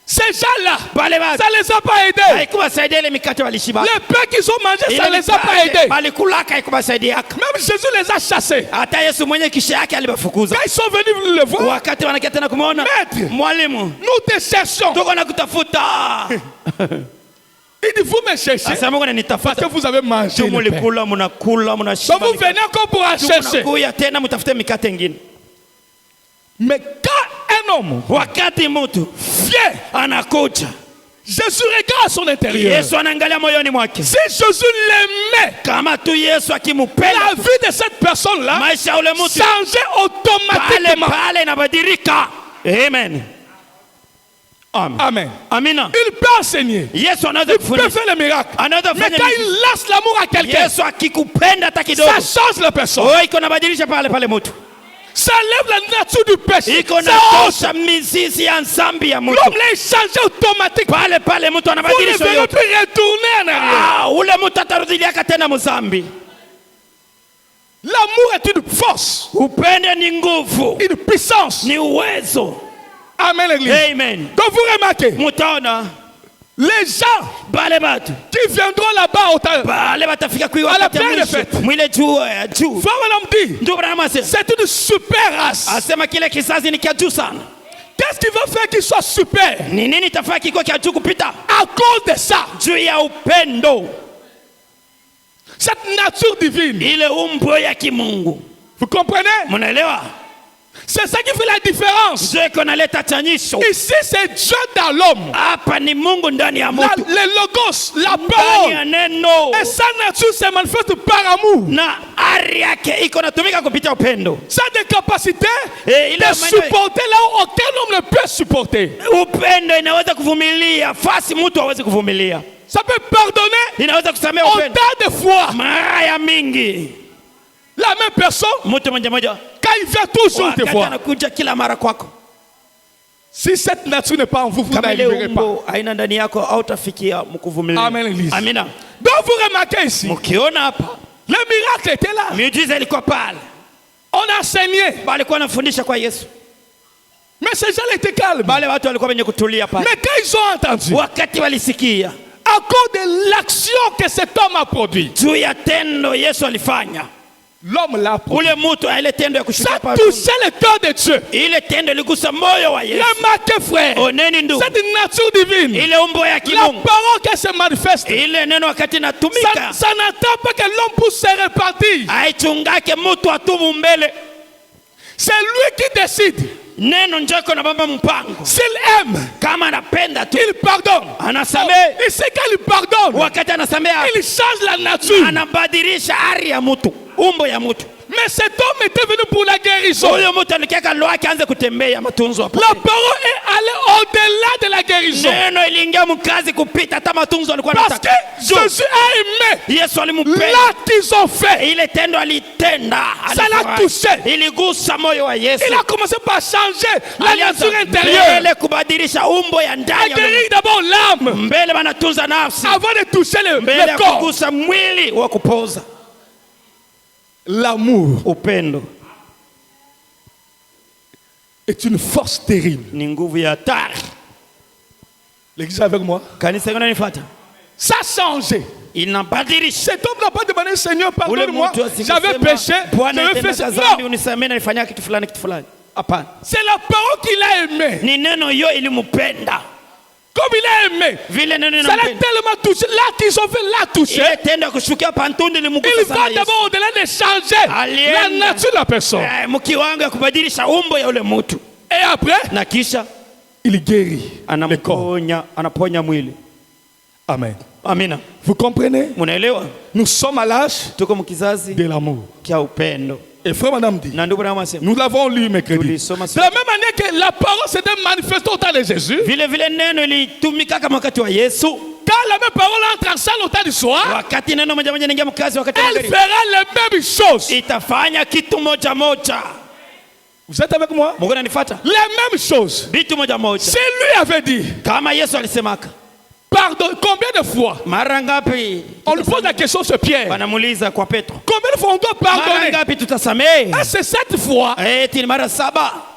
Ces gens-là, wale watu ça ne les a pas aidés. haikuwasaidia ile mikate walishiba. Les pains qu'ils ont mangés, ça ne les a pas mikate aidés. walikulaka haikuwasaidia. Même Jésus les a chassés. Hata Yesu mwenye kisha yake aliwafukuza. Quand ils sont venus le voir, Wakati wanakia tena kumuona, Maître, mwalimu, nous te cherchons. tuko na kutafuta. Il dit, vous me cherchez Sasa Mungu parce ananitafuta. que vous avez mangé Tu le pain. mulikula, munakula, Donc munashiba. vous venez encore pour en chercher. Munakuya tena mutafute mikate ingine. Mais quand un homme Wakati mtu vient, anakuja, Jésus regarde son intérieur. Yesu anaangalia moyoni mwake. Si Jésus l'aimait, Kama tu Yesu la akimupenda, vie de cette personne-là maisha ya ule mtu changeait pale automatiquement. pale inabadilika. Amen. Amen. Amen. Amina. Il peut enseigner. Yesu anaweza Il peut kufundisha. faire le miracle. Anaweza Mais fanya quand miujiza. il lance l'amour à quelqu'un, Yesu akikupenda hata kidogo, ça change la personne. iko nabadilisha pale pale mtu. Ça lève la nature du péché. Iko Ça ose. natosha mizizi ya nzambi ya mtu. L'homme là, il change automatiquement. Pale pale mtu Vous ne anabadilisha verrez yote. plus retourner en arrière. Ule mtu atarudilia tena mzambi. L'amour est une force, Upende ni nguvu, une puissance. ni uwezo. Amen, l'église. Amen. Donc vous remarquez, Mutaona les gens bale batu qui viendront là-bas au temps, bale batafika kwa À la wakati ya pleine mwisho. fête. Mwile juu ya juu. frère Madame dit, Ndio Branham asema. c'est une super race. Asema kile kizazi ni kia juu sana. Qu'est-ce qui va faire qu'il soit super? Ni nini itafanya kiko kia juu kupita? À cause de ça, Juu ya upendo. cette nature divine. Ile umbo ya kimungu. Vous comprenez? Mnaelewa? C'est ça qui fait la différence. Ndio iko naleta tanyisho. Ici, c'est Dieu dans l'homme. Hapa ni Mungu ndani ya mtu. Le logos, la Ndani parole. ya neno. Et sa nature se manifeste par amour. Na ari yake iko natumika kupitia upendo. Ça a des capacités Il de a supporter là où aucun homme ne peut supporter. Upendo inaweza kuvumilia fasi mtu hawezi kuvumilia. Ça peut pardonner Inaweza kusamea upendo autant de fois. mara ya mingi. La même personne, Mtu moja quand il vient toujours te wakati voir. anakuja kila mara kwako. Si cette nature n'est pas en vous, vous Kama ile n'arriverez pas. umbo haina ndani yako hautafikia mkuvumilia. Amen, l'église. Amina. Donc vous remarquez ici, Mkiona hapa le miracle était là. miujiza ilikuwa pale. On enseignait. Balikuwa wanafundisha kwa Yesu. Mais ces gens étaient calmes. Wale watu walikuwa wenye kutulia pale. Mais quand ils ont entendu, Wakati walisikia à cause de l'action que cet homme a produit, juu ya tendo Yesu alifanya, l'homme l'a produit. ule mtu ile tendo ya Ça kushuka pale, touchait le cœur de Dieu. ile tendo iligusa moyo wa Yesu. Remarquez, frère, Oneni ndugu, cette nature divine, ile umbo ya la kimungu, parole qui se manifeste, ile neno wakati ça, natumika ça n'attend pas que l'homme puisse se répartir. haichungake mtu atubu mbele. C'est lui qui décide. Neno njoko na baba mpango. S'il aime, Kama anapenda tu il pardonne. anasamehe. Et c'est quand il pardonne, Wakati anasamehe il change la nature. anabadilisha ari ya mtu, umbo ya mtu. Mais cet homme était venu pour la guérison. Huyo mtu alikiaka roho yake aanze kutembea matunzo hapo. La parole est allée au-delà de la guérison. Neno iliingia mkazi kupita hata matunzo alikuwa Parce anataka. que Jésus a aimé Yesu alimpenda. l'acte qu'ils ont fait. Ile tendo alitenda. Ça l'a alifurahi. touché. Iligusa moyo wa Yesu. Il a commencé par changer la Alianza nature intérieure. mbele kubadilisha umbo ya À ndani ya guérir d'abord l'âme mbele wanatunza nafsi avant de toucher mbele le ya corps. kugusa mwili wa kupoza. L'amour Upendo est une force terrible. ni nguvu ya hatari. L'église est avec moi. Kanisa inanifuata, Ça a changé. inabadilisha. Cet homme n'a pas demandé, Seigneur, Ule pardonne-moi, mtu asikusema, j'avais péché, Bwana j'avais fait nitenda ça. dhambi Non, unisamehe na nifanyia kitu fulani kitu fulani. Hapana. c'est la parole qu'il a aimée. Ni neno hiyo ilimpenda. Comme il a aimé, Vile neno ça l'a inampenda. tellement touché. Là qu'ils ont fait, l'a touché. Ile tendo ya kushukia pantundi Il limugusa va sana Yesu. d'abord au-delà de changer la Alienda. nature de la personne. Mkiwango ya kubadilisha umbo ya ule mtu, Et après, na kisha il guérit le corps. anaponya mwili. Amen. Amina. Vous comprenez? Munaelewa? Nous sommes à l'âge Tuko mkizazi de l'amour. kia upendo. Et frère, madame dit, Na ndugu na mama sema, nous l'avons lu mercredi. Tulisoma De la même manière que la parole s'était manifestée au temps de Jésus, vile vile neno ilitumika kama wakati wa Yesu. quand Quand la même parole entre en salle au temps du soir, wakati neno moja moja inaingia mkazi wakati wa elle magharibi, fera les mêmes choses. itafanya kitu moja moja. Vous êtes avec moi? Mungu ananifuata? Les mêmes choses. Vitu moja moja. Si lui avait dit, Kama Yesu alisemaka, pardon, combien de fois? mara ngapi On lui pose la question sur Pierre. wanamuuliza kwa Petro, Combien de fois on doit mara pardonner? ngapi tutasamehe? Ah, c'est 7 fois. Eti ni mara 7.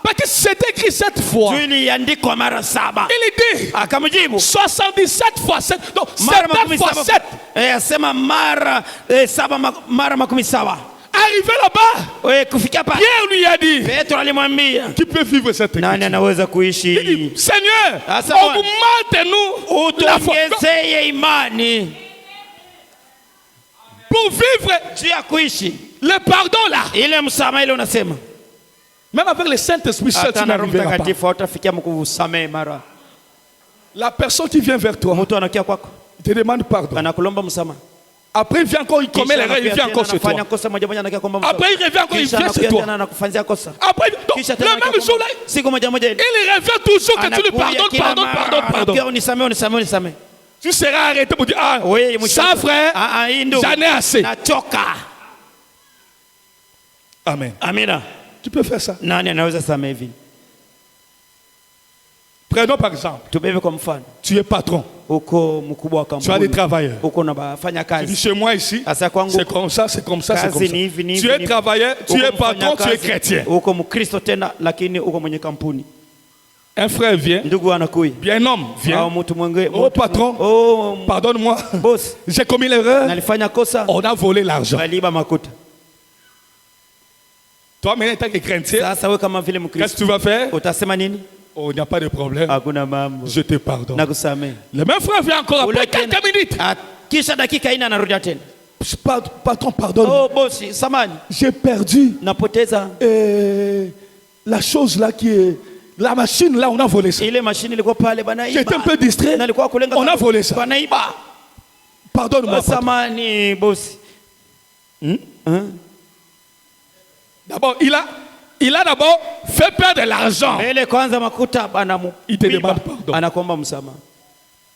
Parce que c'est écrit 7 fois. Iliandikwa mara 7. Il dit Akamjibu 77 fois 7. Donc mara 7 fois 7. asema mara 7 mara 17. Arrivé là-bas, Kufikia hapa Pierre lui a dit, Petro alimwambia, qui peut vivre cette nani écriture? anaweza Il kuishi? dit, Seigneur, Asa Bwana, augmente-nous la foi. utuongezee imani Pour vivre juu ya kuishi le pardon là. ile msamaha ile unasema. Même avec le Saint-Esprit seul, tu Hata na Roho n'arriveras pas. Mtakatifu hautafikia mkusamehe mara. La personne qui vient vers toi, Mtu anakia kwako il te demande pardon. anakulomba msamaha. Après, il vient encore, il commet l'erreur, il vient encore chez toi. Anafanya kosa moja moja anakia kuomba msamaha. Après, il revient encore, il Kisha vient chez anakuja toi. tena anakufanyia kosa. Après, donc, Kisha tena le même jour là, siku moja moja il revient toujours que tu lui pardonnes, pardonne. Unisamehe. Tu seras arrêté pour dire, ah, Oui, ça frère, hii ndugu, j'en ai assez. nachoka. Amen. Amina. Tu peux faire ça. Nani anaweza samehe hivi? Prenons par exemple, Tubebe kwa mfano. tu es patron, Uko mkubwa wa tu as des kampuni. travailleurs. Uko na bafanya Tu dis kazi. chez moi ici, Asa kwangu c'est comme ça, c'est comme ça, c'est comme kazi ça. ni hivi, ni Tu hivi, es ni hivi. travailleur, tu Uko es mfanya patron, tu es kazi. chrétien. Uko Mkristo tena lakini uko mwenye kampuni. Un frère vient, Ndugu anakuja. bien un homme Au vient. mtu mwingine. Oh patron, Oh pardonne-moi, boss, j'ai commis l'erreur, nalifanya kosa. on a volé l'argent. Waliba makuta. Toi, maintenant, en tant que chrétien, Sasa wewe kama vile qu'est-ce que Mkristo tu vas faire? utasema nini? Oh, il n'y a pas de problème, Hakuna mambo. je te pardonne. Nakusamehe. Le même frère vient encore après Ule tena- quelques minutes. Kisha dakika 4 anarudia tena. Patron, pardonne. Oh bosi, samani. J'ai perdu Napoteza la chose là qui est... La machine là, on a volé ça. ile mashine ilikuwa pale bana iba. J'étais un peu distrait. Na alikuwa kulenga On a volé ça. bana iba. Pardonne-moi. patron. Samani bosi. D'abord, il a d'abord fait perdre de l'argent. Ile kwanza makuta bana mu. Il te demande pardon. Anakuomba msamaha.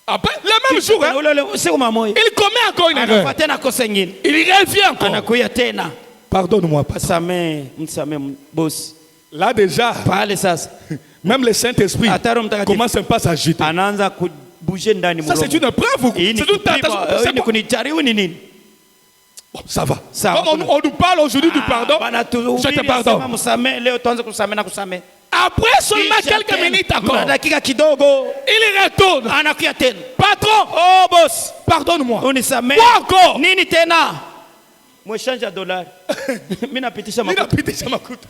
Après, le même jour, hein, Ule siku mamoja. il commet encore une erreur. Anafuata tena kosa nyingine. Il revient encore. Anakuja tena. Pardonne-moi, patron. Msamehe bosi. Là déjà, Pale sasa même le Saint-Esprit Ataro Mtakatifu commence un peu à s'agiter. anaanza kubuje ndani Ça, c'est mromo. une preuve. Hii ni C'est une tentation. kupima, C'est ni quoi? kunijaribu ni nini? Bon, ça va. Ça Comme va. on nous parle aujourd'hui du pardon, Bana je te tuhubiri pardonne. sema msamehe leo tuanze kusamehe na kusamehe. Après seulement Kisha quelques tena, minutes mna encore, dakika kidogo il retourne. anakuja tena. Patron, Oh boss, pardonne-moi. unisamehe. Quoi encore? Nini tena? Mweshanja ya dolari. Mimi napitisha Il a makuta. pité ça m'écoute.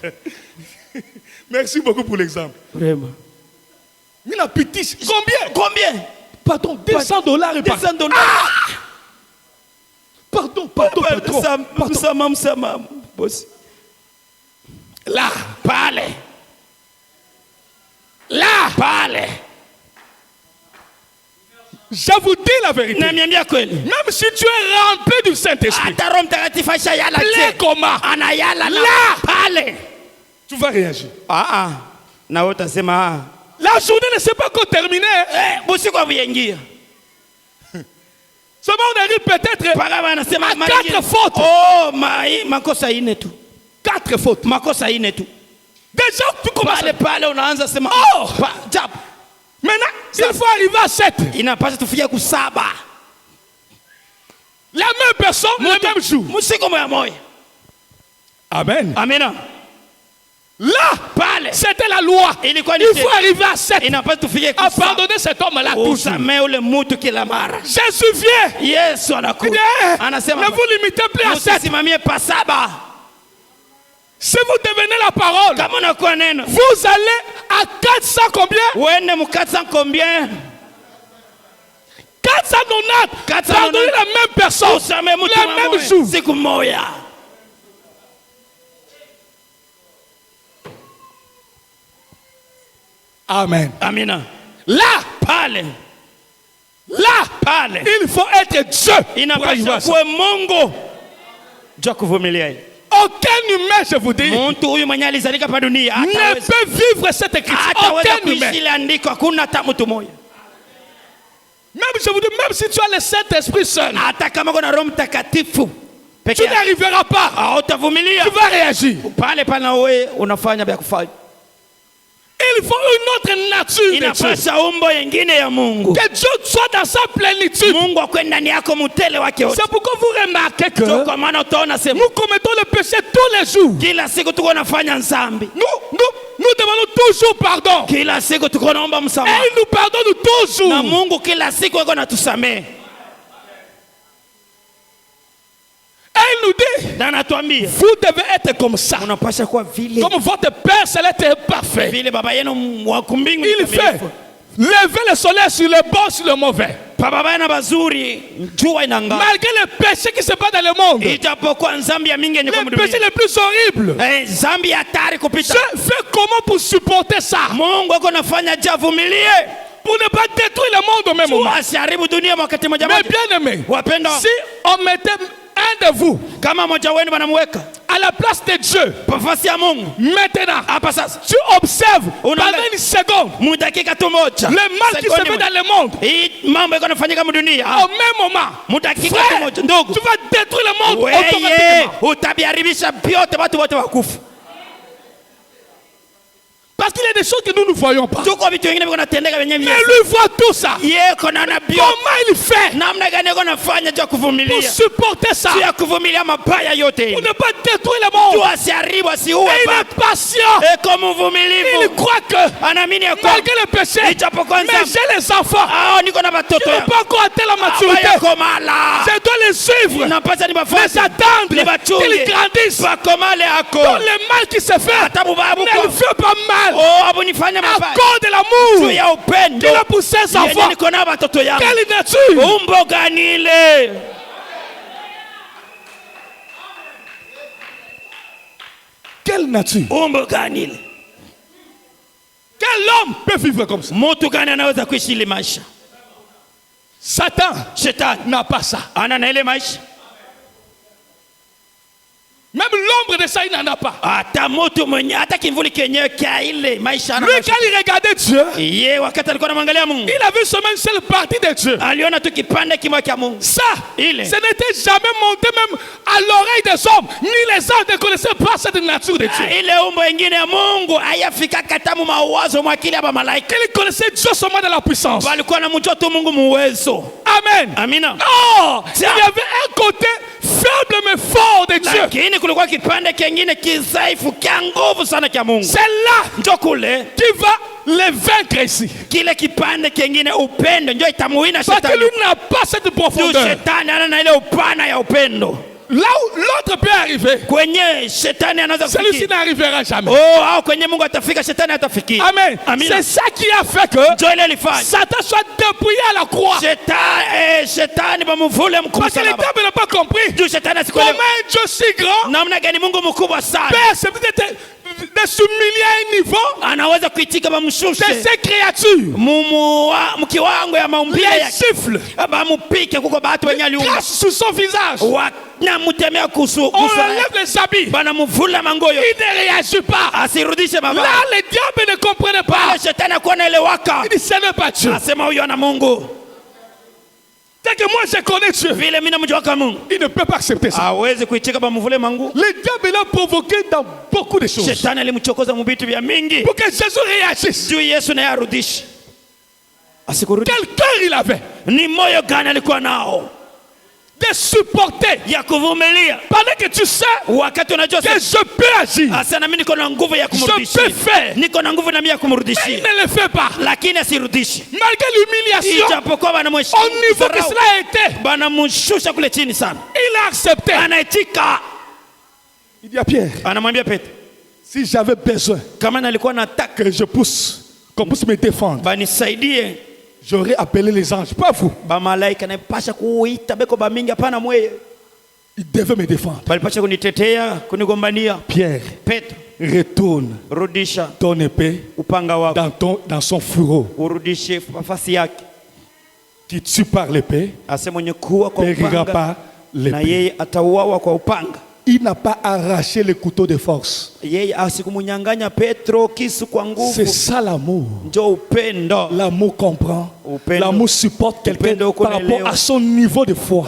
Merci beaucoup pour l'exemple. Vraiment. Il a pité. Combien? Pardon, $200 et pas. $200. Pardon, patron. Msamaha boss. Là, Pale. Pale. je vous dis la vérité. Namiambia kweli. Même si tu es rempli du Saint-Esprit, Hata Roho Mtakatifu ashayala plein je. comment, Anayala Là. pale. tu vas réagir. Na wewe utasema La journée ne s'est pas encore terminée. usiku haujingia. Seulement on arrive peut-être Paka wanasema à mara 4 nyingine. fautes. Oh, makosa ine tu. 4 fautes. Makosa ine tu. Déjà, tu commences. Pale unaanza sema Oh! jab. Maintenant, il faut arriver à 7. Inapaswa tufike ku 7. La même personne, le même jour. Musiku moja. Amen. Amina. Là, Pale. c'était la loi. Ilikuwa ni Il faut arriver à 7. inapaswa tufike ku À 7. pardonner cet homme-là toujours. Usamehe ule mtu kila mara. Jésus vient. Yesu Il anakuja. dit, Anasema ne vous limitez plus à 7. usisimamie pa 7. Si vous devenez la parole, Kama unakuwa neno. vous allez à 400 combien? Uende mkatsa combien? 490. 490. Pardonnez la même personne. Usamehe mtu Le même jour. siku moja. Amen. Amina. Là, Pale. pale, il faut être Dieu pour arriver à Inapaswa ça. kuwe Mungu. Jua kuvumilia. Aucun humain, je vous dis, Mtu huyu mwenye alizalika pa dunia ne hataweza peut vivre cette écriture. hataweza Aucun kuishi humain. ile andiko, hakuna hata mtu mmoja. Même je vous dis, même si tu as le Saint-Esprit seul, hata kama kuna Roho Mtakatifu peke tu yake n'arriveras pas. hautavumilia. Tu vas réagir. Pale pale na wewe unafanya vya kufanya. Il faut une autre nature de Dieu. Inapasha umbo yengine ya Mungu. Que Dieu soit dans sa plénitude. Mungu akwe ndani yako mutele wake wote. C'est pourquoi vous remarquez que Kwa maana utaona sema nous commettons le péché tous les jours. kila siku tuko nafanya nzambi. Nous demandons toujours pardon. Kila siku tuko naomba Et msamaha. il nous pardonne toujours. Na Mungu kila siku yuko natusamehe. Et il nous dit, Na anatuambia vous devez être comme ça. unapasha kuwa vile Comme votre Père céleste est parfait. vile baba yenu wa kumbingu ni Il fait kamilifu. lever le soleil sur le bon, sur le mauvais. Baba yana bazuri jua inang'aa. Malgré les péchés qui se passent dans le monde. Ijapokuwa nzambi ya mingi yenye kwa Les péchés dunia. les plus horribles. Zambi hatari kupita. Je fais comment pour supporter ça? Mungu ako nafanya javumilie. Pour ne pas détruire le monde au même moment. Asiharibu dunia wakati moja Mais moja. bien aimé, Wapendwa, si on mettait un de vous kama moja wenu banamweka à la place de Dieu, nafasi ya Mungu maintenant, hapa sasa, tu observes pendant une seconde mu dakika tu moja le mal qui se fait dans le monde. hii mambo yako nafanyika dunia Au même moment, mu dakika tu frère, moja ndogo, tu vas détruire le monde wewe automatiquement. utabiharibisha vyote, watu wote wakufa. Parce qu'il y a des choses que nous ne voyons pas. Tuko vitu vingine viko natendeka wenyewe. Mais lui voit tout ça. Yeye kona na bio. Comment il fait Namna gani yako nafanya juu ya pour kuvumilia? supporter ça? Juu ya kuvumilia mabaya yote. Pour ne pas détruire le Juu monde. asiharibu asiue Et il watu. est patient. Eko Il mvumilivu. croit que Anaamini ya kwamba malgré le péché, ijapokuwa mais nzambi. j'ai les enfants Niko na qui watoto n'ont yangu. pas encore atteint la maturité. Hawayakomala. Je dois les suivre, Napasa les nibafuate. attendre, Nibachunge. qu'ils grandissent. Bakomale Tout ako. le mal qui se fait Hata bubabu ne le fait pas mal. abunifanya À mabaya. cause de Juu l'amour ya upendo. qu'il a pour ses Yenye enfants. niko na watoto yangu. Quelle nature! Umbo gani ile? Quelle nature! Umbo gani ile? Quel homme peut vivre comme ça? Mtu gani anaweza kuishi ile maisha? Satan Shetani n'a pas ça. ana na ile maisha. Même l'ombre de ça, il n'en a pas. Hata mtu mwenye hata kimvuli kenyewe kia ile maisha ana. Lui, quand il regardait Dieu, Yeye wakati alikuwa anamwangalia Mungu, il a vu seulement une seule partie de Dieu. aliona tu kipande kimoja cha Mungu. Ça, Il est. ce n'était jamais monté même à l'oreille des hommes. Ni les hommes ne connaissaient pas cette nature de Dieu. Ile umbo ingine ya Mungu hayafika katamu mawazo mwa akili ya malaika. Ils connaissaient Dieu seulement dans la puissance. Walikuwa wanamjua tu Mungu muwezo. Amen. Amina. Oh, il y avait un côté faible mais fort de Dieu. Lakini kulikuwa kipande kingine kizaifu kia nguvu sana kia Mungu. C'est là Ndio kule qui va les vaincre ici. kile kipande kingine upendo ndio itamuina Parce que shetani. lui n'a pas cette Juu profondeur. shetani ana na ile upana ya upendo. Là où l'autre peut arriver, Kwenye shetani anaweza celui-ci kufikia. n'arrivera jamais. Au kwenye Mungu atafika shetani atafikia. Amen. Amina. C'est ça qui a fait que Ndio ile alifanya. Satan soit dépouillé à la croix. Shetani bamuvule mkuu Parce que les msalaba. diables n'ont pas compris Juu shetani comment asikuelewa. un Dieu si grand Namna gani Mungu mkubwa sana peut accepter de s'humilier à un niveau anaweza kuitika de bamshushe ces créatures. mkiwango ya maumbile Les yake. siffles, Bamupike kuko batu wenye aliumba. crache sur son visage. Wanamutemea kusu. On enlève les habits. Banamuvula mangoyo. Il ne réagit pas. Asirudishe Là, mabaya. les diables ne comprennent pas. Pale shetani akuwa naelewaka. Il dit, ce n'est pas Dieu. Asema huyo ana Mungu. Dès que moi je connais Dieu, Vile mimi namjua kama Mungu. il ne peut pas accepter ça. Hawezi kuitika bamuvule mangu. Le diable l'a provoqué dans beaucoup de choses. Shetani alimchokoza mubitu vya mingi. Pour que Jésus réagisse. Juu Yesu naye arudishe. Asikurudi. Quel cœur il avait Ni moyo gani alikuwa nao? de supporter. Ya kuvumilia. Pendant que tu sais Wakati unajua que je peux agir, asa na mimi niko na nguvu ya je peux kumrudishia. faire. Niko na nguvu na mimi ya Mais il kumrudishia. ne le fait pas. Lakini asirudishi. Malgré l'humiliation, Ijapokuwa au banamheshimu. niveau que cela a été, Banamshusha kule chini sana. il a accepté. Anaitika. Il dit à Pierre, Anamwambia Petro, si j'avais besoin kama nalikuwa nataka que je pousse, qu'on puisse me défendre, banisaidie, j'aurais appelé les anges, pas vous. bamalaika naipasha kuita beko bamingi hapana mweye. Ils devaient me défendre. Balipasha kunitetea, kunigombania. Pierre, Petro, retourne rudisha ton épée upanga wako. dans son fourreau. Urudishe nafasi yake. Qui tue par l'épée, Ase mwenye kuwa kwa périra upanga par na l'épée. yeye atauawa kwa upanga. il n'a pas arraché le couteau de force. Yeye asikumunyang'anya Petro kisu kwa nguvu. C'est ça l'amour. Ndio upendo. L'amour comprend. Upendo. L'amour supporte quelqu'un Upendo par rapport à son niveau de foi.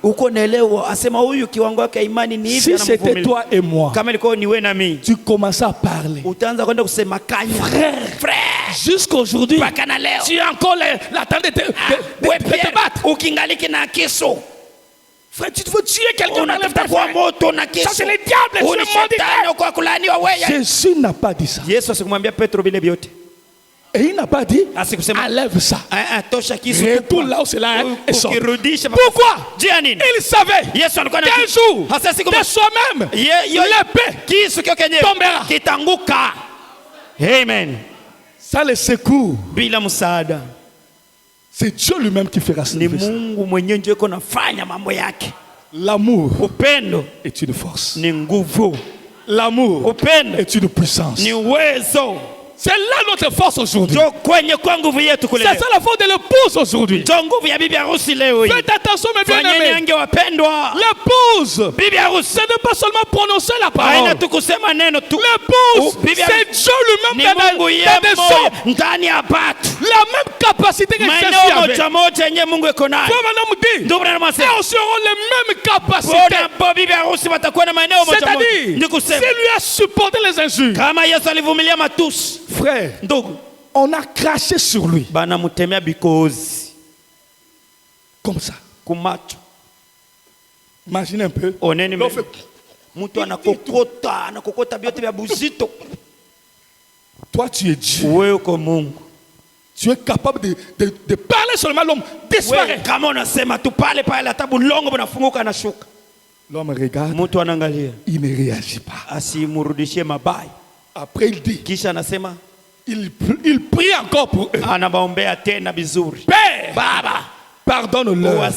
Uko naelewa asema huyu kiwango yake imani ni hivi Si c'était toi et moi, kama ilikuwa ni wewe na mimi, tu commençais à parler. utaanza kwenda kusema kanya. Frère, jusqu'aujourd'hui, mpaka leo tu as encore la tente de te battre. Ukingaliki na kisu. Frère, tu veux tuer quelqu'un, enlève ta foi. Ça c'est le diable, Jésus n'a pas dit ça. Yesu asikumwambia Petro vile vyote. Et il n'a pas dit, asikusema enlève ça. Tosha kisu. Retourne là où c'est là et sort. Pourquoi? Il savait qu'un jour, de soi-même, l'épée tombera. Kitanguka. Amen. Ça le secours. Bila msaada. C'est Dieu lui-même qui fera ça. Ni Mungu mwenyewe ndiye anafanya mambo yake. L'amour upendo est une force. Ni nguvu. L'amour upendo est une puissance. Ni uwezo. C'est là notre force aujourd'hui. C'est ça la force de l'épouse aujourd'hui. Faites attention mes bien-aimés. L'épouse, ce n'est pas seulement prononcer la parole. L'épouse, c'est Dieu lui-même dans des hommes. La même capacité que Jésus avait. Et on aura les mêmes capacités. C'est-à-dire, s'il lui a supporté les injures, frère, on a craché sur lui. Comme ça. Imaginez un peu. Toi, tu es Dieu. Tu es capable de parler seulement, l'homme disparaît. L'homme regarde. Il ne réagit pas. Après il dit, il prie encore pour eux. Père, pardonne-leur.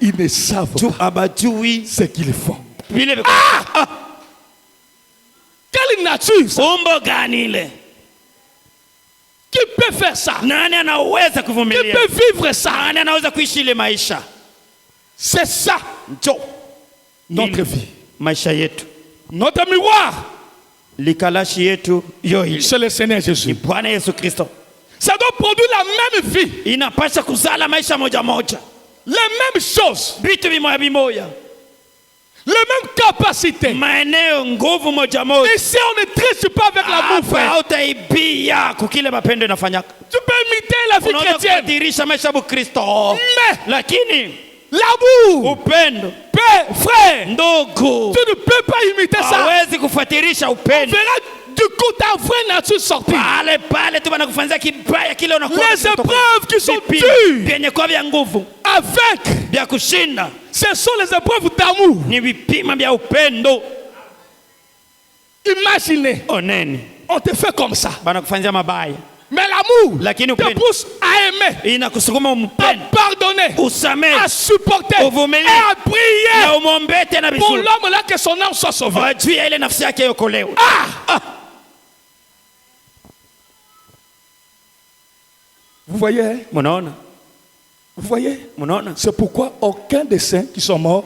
Ils ne savent pas ce qu'ils font. Quelle nature ça? Qui peut faire ça? Qui peut vivre ça? C'est ça notre vie. Notre miroir, c'est le Seigneur Jésus. Ça doit produire la même vie. Les mêmes choses. Les mêmes capacités. Et si on ne triche pas avec l'amour, frère, tu peux imiter la vie chrétienne. Mais l'amour, père, frère, tu ne peux pas imiter ça. On verra du coup ta vraie nature sortir. Les épreuves qui sont dures avec, ce sont les épreuves d'amour. Imaginez, on te fait comme ça. Mais l'amour te pousse à aimer, à pardonner, à supporter et à prier pour l'homme là que son âme soit sauvée. Vous voyez, hein? Vous voyez? C'est pourquoi aucun des saints qui sont morts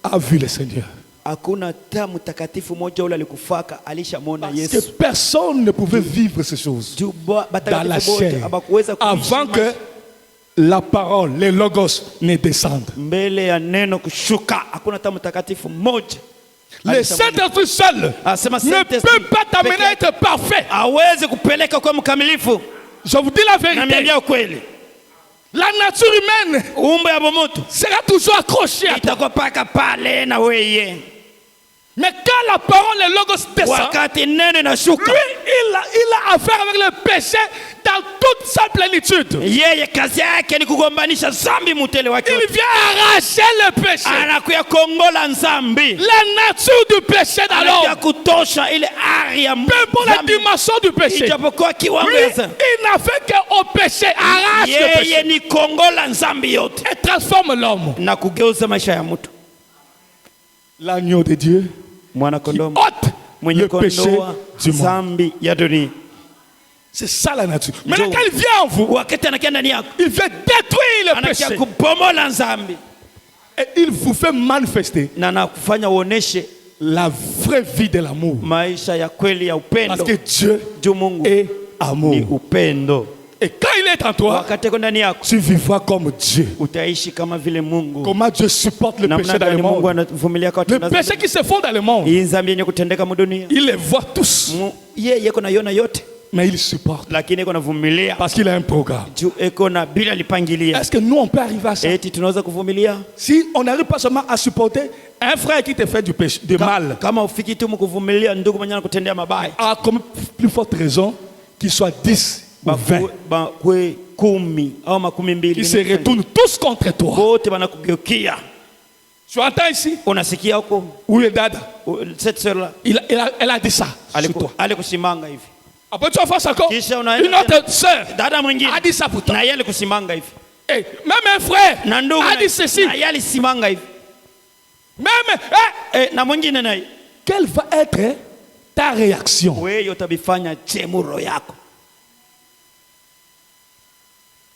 a vu le Seigneur. Parce que personne ne pouvait vivre ces choses dans la chair avant que la parole, les logos ne descendent. Le Saint-Esprit seul ne peut pas t'amener à être parfait. Je vous dis la vérité. La nature humaine sera toujours accrochée à toi. Mais quand la parole et le logos descend, lui, il a affaire avec le péché dans toute sa plénitude. Il vient arracher le péché. La nature du péché dans l'homme. Peu pour la dimension du péché. Lui, il n'a fait qu'au péché, arrache le péché et transforme l'homme. L'agneau de Dieu qui ôte le péché du monde. C'est ça la nature. Maintenant quand il vient en vous, il veut détruire le péché. Et il vous fait manifester na nakufanya uoneshe la vraie vie de l'amour. maisha ya kweli ya upendo. Parce que Dieu Juu Mungu est amour. ni upendo. Et quand il est en toi, Wakati uko ndani yako tu vivras comme Dieu. utaishi kama vile Mungu. Comment Dieu supporte le péché Namna dans le gani Mungu monde. anavumilia kwa Le péché qui se font dans le monde, hii dhambi yenye kutendeka mudunia. il les voit tous. Yeye yeko na yona yote Mais il supporte. lakini iko navumilia Parce qu'il a un programme. juu eko na bila lipangilia. Est-ce que nous, on peut arriver à ça? Eti tunaweza kuvumilia Si on n'arrive pas seulement à supporter un frère qui te fait du péché, du mal, kama ufiki tu mkuvumilia ndugu mwenye anakutendea mabaya. à comme plus forte raison qu'il soit 10 ou 20. Bakwe 10 au makumi mbili Ils se retournent tous contre toi. wote wanakugeukia. Tu entends ici? Unasikia huko Où est Dada? cette sœur là Elle a dit ça sur toi. alikusimanga hivi. Après tu vas faire ça encore. Kisha unaenda Une autre sœur dada mwingine a dit ça pour toi. na yeye alikusimanga hivi. Et même un frère Na ndugu a dit ceci. na yeye alisimanga hivi. Même, Na mwingine naye quelle va être ta réaction? wewe utabifanya chemuro yako.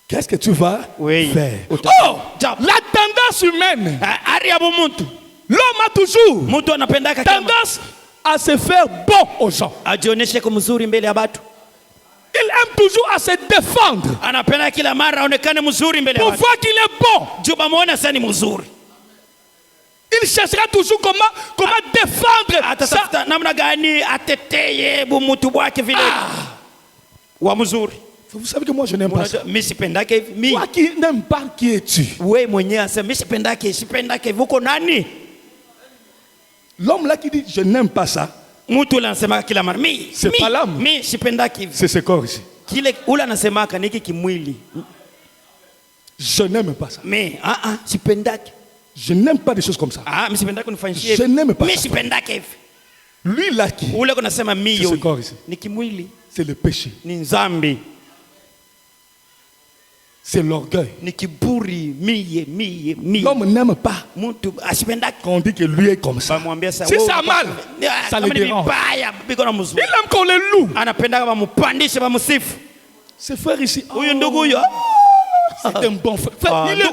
Qu'est-ce que tu vas Oui. faire? Uta- Oh, la tendance humaine. Ari ya mtu L'homme a toujours mtu anapendaka kila tendance à se faire bon aux gens. ajionyeshe kwa mzuri mbele ya watu. Il aime toujours à se défendre Anapenda kila mara aonekane mzuri mbele ya pour watu. voir qu'il est bon. Juba muone sasa ni mzuri. Il cherchera toujours comment défendre ça. Atatafuta namna gani ateteye mtu wake vile wa mzuri. Vous savez que moi je n'aime pas ça. Mimi sipendake hivi. Mimi Toi qui n'aimes pas, qui es-tu? wewe mwenyewe asema mimi sipendake hivi. Uko nani? L'homme là qui dit je n'aime pas ça, Mtu ule anasema kila mara mimi C'est pas l'âme. mimi sipendake hivi. c'est ce corps ici. Kile ule anasema niki kimwili. Je n'aime pas ça. Mimi sipendake. Je n'aime pas des choses comme ça. Mimi sipendake unifanyishie. Je n'aime pas Mimi ça. sipendake hivi. Lui là qui, Ule kunasema mimi c'est ce corps ici. ni kimwili, C'est le péché. ni nzambi, C'est l'orgueil. ni kiburi, mie. L'homme n'aime pas Mtu asipendake. quand on dit que lui est comme ça. Bamwambia sasa Si wewe ça a mal, ça le kama ni dérange. vibaya biko na Il mzuri. aime qu'on le loue. Anapenda bampandishe bamsifu. Ce frère ici, Huyu ndugu huyo c'est un bon frère. Il est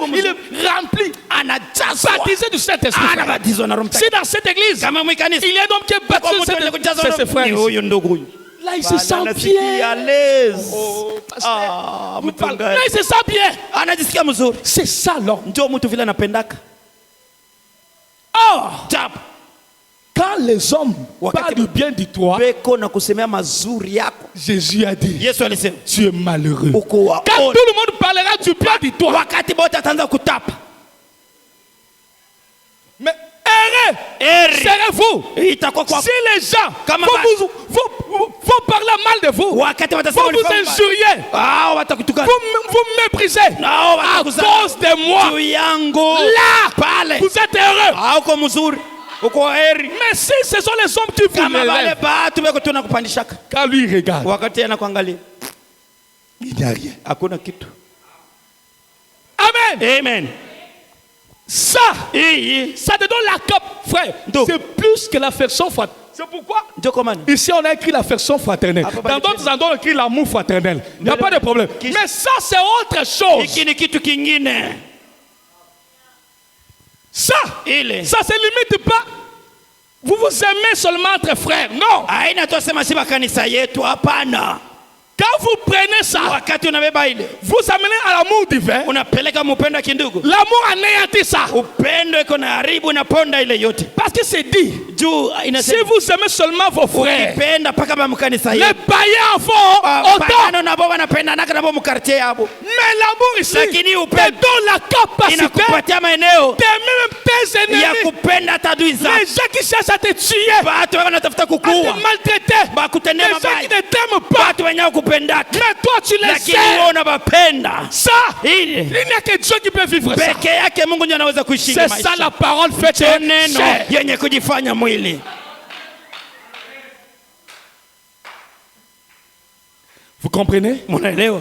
rempli, anajazwa. baptisé du Saint-Esprit. Anabatizwa na Roho Si Mtakatifu. dans cette église, Kama mwikanisa. il y a donc qui est baptisé du Saint-Esprit, c'est ce frère Ni ici. huyu ndugu huyu. Là, il se sent Anasikia bien. l'aise. Vous parlez- Mtungaji. Là, il se sent bien. Anajisikia mzuri. C'est ça l'homme. Ndio mtu vile anapendaka. Tap. Quand les hommes Wakati parlent du bien de toi, Beko na kusemea mazuri yako. Jésus a dit, Yesu alisema tu es malheureux. uko wa Quand tout le monde parlera du bien de toi, wakati bote ataanza kutapa. mais Eri. serez-vous Itakuwa kwa si les gens Kama vont parler mal de vous, wakati vont watasema vous ulifanya mbaya. injurier, Watakutukana. vous méprisez Nao à watakuza- cause de moi. Juu yangu. Là, Pale. vous êtes heureux. Uko mzuri. Uko heri. Mais si ce sont les hommes qui vous Kama wale l'élèvent, batu beko tuna kupandishaka. quand lui il regarde, Wakati anakuangalia il n'y a rien. hakuna kitu. Amen. Amen. Ça, Hii ça te donne la cape, frère. Donc. C'est plus que l'affection fraternelle. C'est pourquoi ndio kwa maana ici on a écrit l'affection fraternelle. Ah, Dans d'autres endroits on a écrit l'amour fraternel. Il n'y a Non, pas de problème. qui- Mais ça c'est autre chose. hiki ni kitu kingine. Ça, Ile ça se limite pas. Vous vous aimez seulement entre frères. Non. haina tu sema si kanisa yetu, hapana. Quand vous prenez ça, Wakati unabeba ile vous amenez à l'amour divin. unapeleka mpendo wa kindugu. L'amour anéantit ça. Upendo iko na haribu na ponda ile yote. Parce que c'est dit, Juu si inasema vous aimez seulement vos frères, ukipenda paka ba mkanisa les yetu. païens en font autant. Pagano nabo wanapenda naka nabo mkartie yabo. Mais l'amour ici Lakini te upendo donne la capacité inakupatia maeneo d'aimer même tes ya ennemis. kupenda hata adui Les zako. gens qui cherchent à te tuer, Watu wanatafuta à te kukuua, maltraiter, bakutendea les gens qui mabaya. ne t'aiment pas, Watu wenye kupendaka. mais toi tu les Lakini wewe aimes. unawapenda. Ça, Ile il n'y a que Dieu qui peut vivre ça. peke yake Mungu ndiye anaweza kuishi C'est ça la parole faite neno chair. yenye kujifanya mwili. Vous comprenez? Munaelewa?